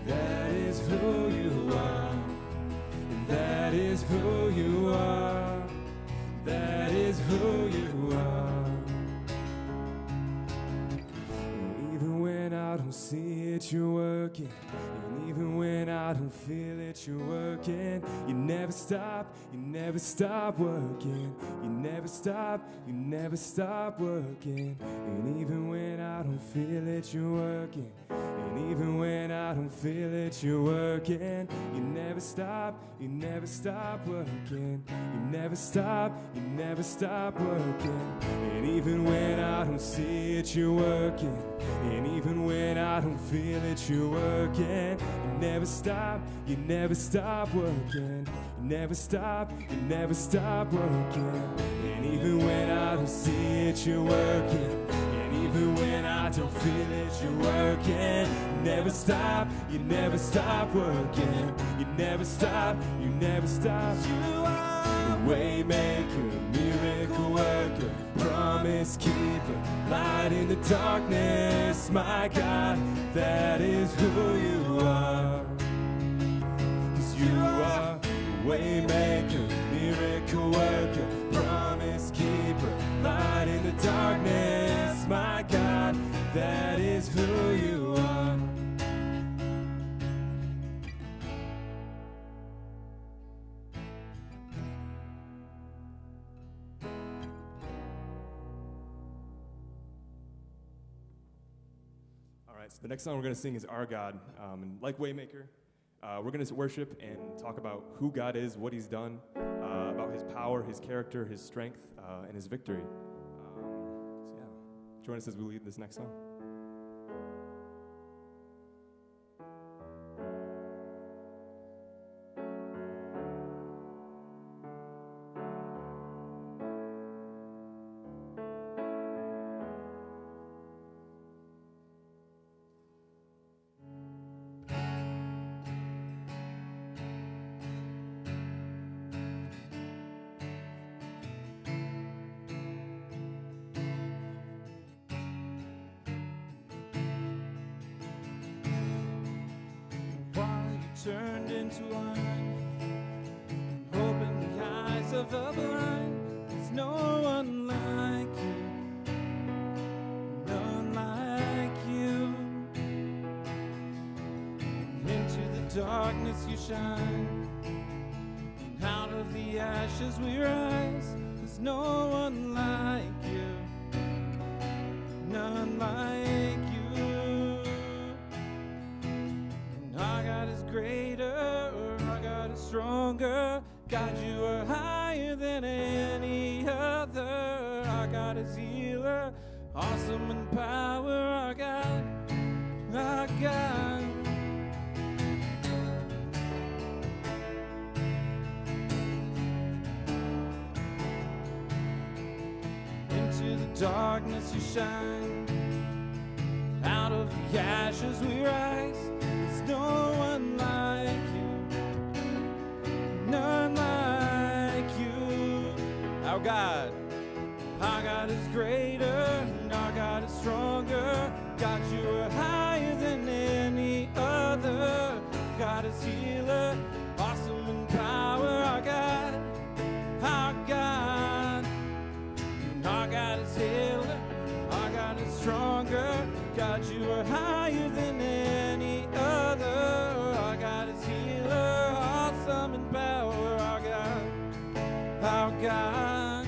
That is who you are. That is who you are. That is who you are. And even when I don't see it, you're working. And even when I don't feel it, you're working. You never stop working. You never stop working. And even when I don't feel it, you're working. And even when I don't feel it, you're working. You never stop working. You never stop working. And even when I don't see it, you're working. And even when I don't feel it, you're working. You never stop working. You never stop working. And even when I don't see it, you're working. And even when I don't feel it, you're working. You never stop working. You never stop. You are waymaker, miracle worker, promise keeper, light in the darkness, my God, that is who you are. 'Cause you are waymaker, miracle so the next song we're going to sing is Our God. And like Waymaker, we're going to worship and talk about who God is, what he's done, about his power, his character, his strength, and his victory. So yeah, join us as we lead this next song. Turned into wine, open the eyes of the blind. There's no one like you, none like you. Into the darkness you shine, and out of the ashes we rise. There's no one like you, none like you. Our God is greater, our God is stronger. God, you are higher than any other. Our God is healer, awesome in power. Our God, our God. Into the darkness you shine, out of the ashes we rise. No one like you, none like you. Our God is greater, and our God is stronger. God, you are higher than any other. God is healer, awesome in power. Our God, our God. Our God is healer, our God is stronger. God, you are higher than any other. Our God is healer, awesome in power. Our God, our God.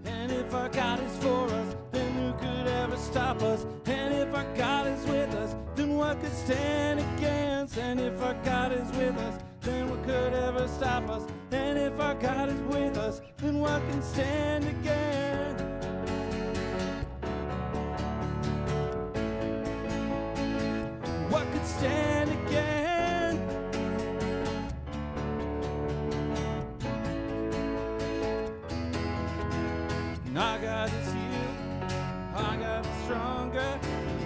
And if our God is for us, then who could ever stop us? And if our God is with us, then what could stand against? And if our God is with us, then what could ever stop us? And if our God is with us, then what can stand against? What could stand against? Our God is here, our God is stronger.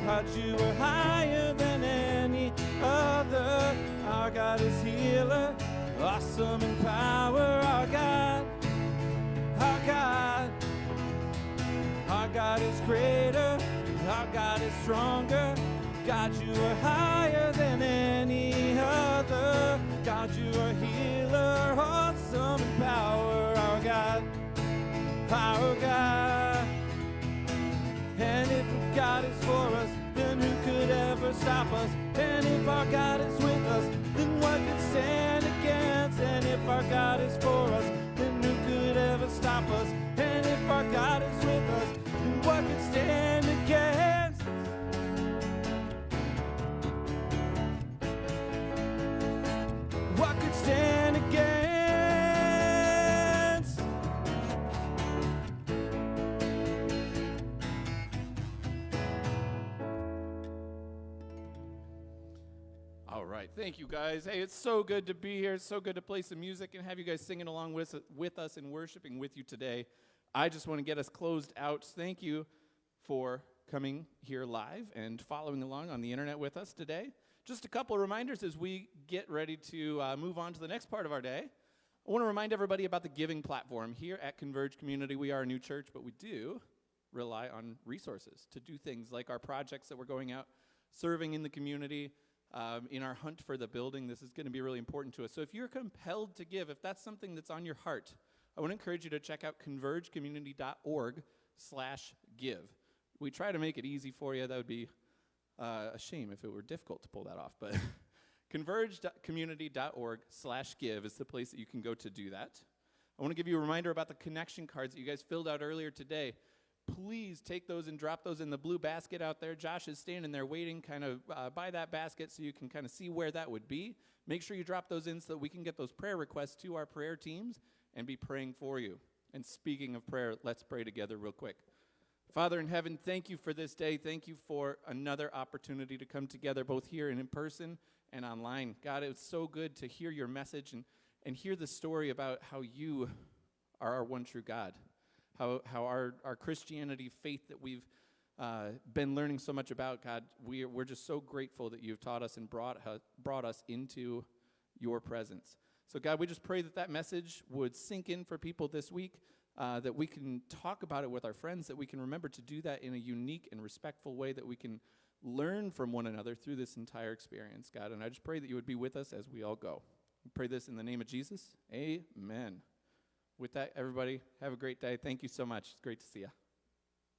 God, you are higher than any other. Our God is healer, awesome in power. Our God, our God. Our God is greater, our God is stronger. God, you are higher than any other. God, you are healer, awesome in power. Our God, our God. And if God is for us, then who could ever stop us? And if our God is with us, then what could stand against? And if our God is for us, then who could ever stop us? And if our God is with us, then what could stand against? What could stand against? All right, thank you guys. Hey, it's so good to be here. It's so good to play some music and have you guys singing along with us and worshiping with you today. I just want to get us closed out. Thank you for coming here live and following along on the internet with us today. Just a couple of reminders as we get ready to move on to the next part of our day. I want to remind everybody about the giving platform. Here at Converge Community, we are a new church, but we do rely on resources to do things like our projects that we're going out, serving in the community, in our hunt for the building. This is going to be really important to us. So if you're compelled to give, if that's something that's on your heart, I want to encourage you to check out convergecommunity.org/give. We try to make it easy for you. That would be A shame if it were difficult to pull that off, but converge.community.org/give is the place that you can go to do that. I want to give you a reminder about the connection cards that you guys filled out earlier today. Please take those and drop those in the blue basket out there. Josh is standing there waiting kind of by that basket so you can kind of see where that would be. Make sure you drop those in so that we can get those prayer requests to our prayer teams and be praying for you. And speaking of prayer, let's pray together real quick. Father in heaven, thank you for this day. Thank you for another opportunity to come together both here and in person and online. God, it was so good to hear your message and hear the story about how you are our one true God. How our Christianity faith that we've been learning so much about, God, we're just so grateful that you've taught us and brought us into your presence. So God, we just pray that message would sink in for people this week, that we can talk about it with our friends, that we can remember to do that in a unique and respectful way, that we can learn from one another through this entire experience, God. And I just pray that you would be with us as we all go. We pray this in the name of Jesus. Amen. With that, everybody, have a great day. Thank you so much. It's great to see you.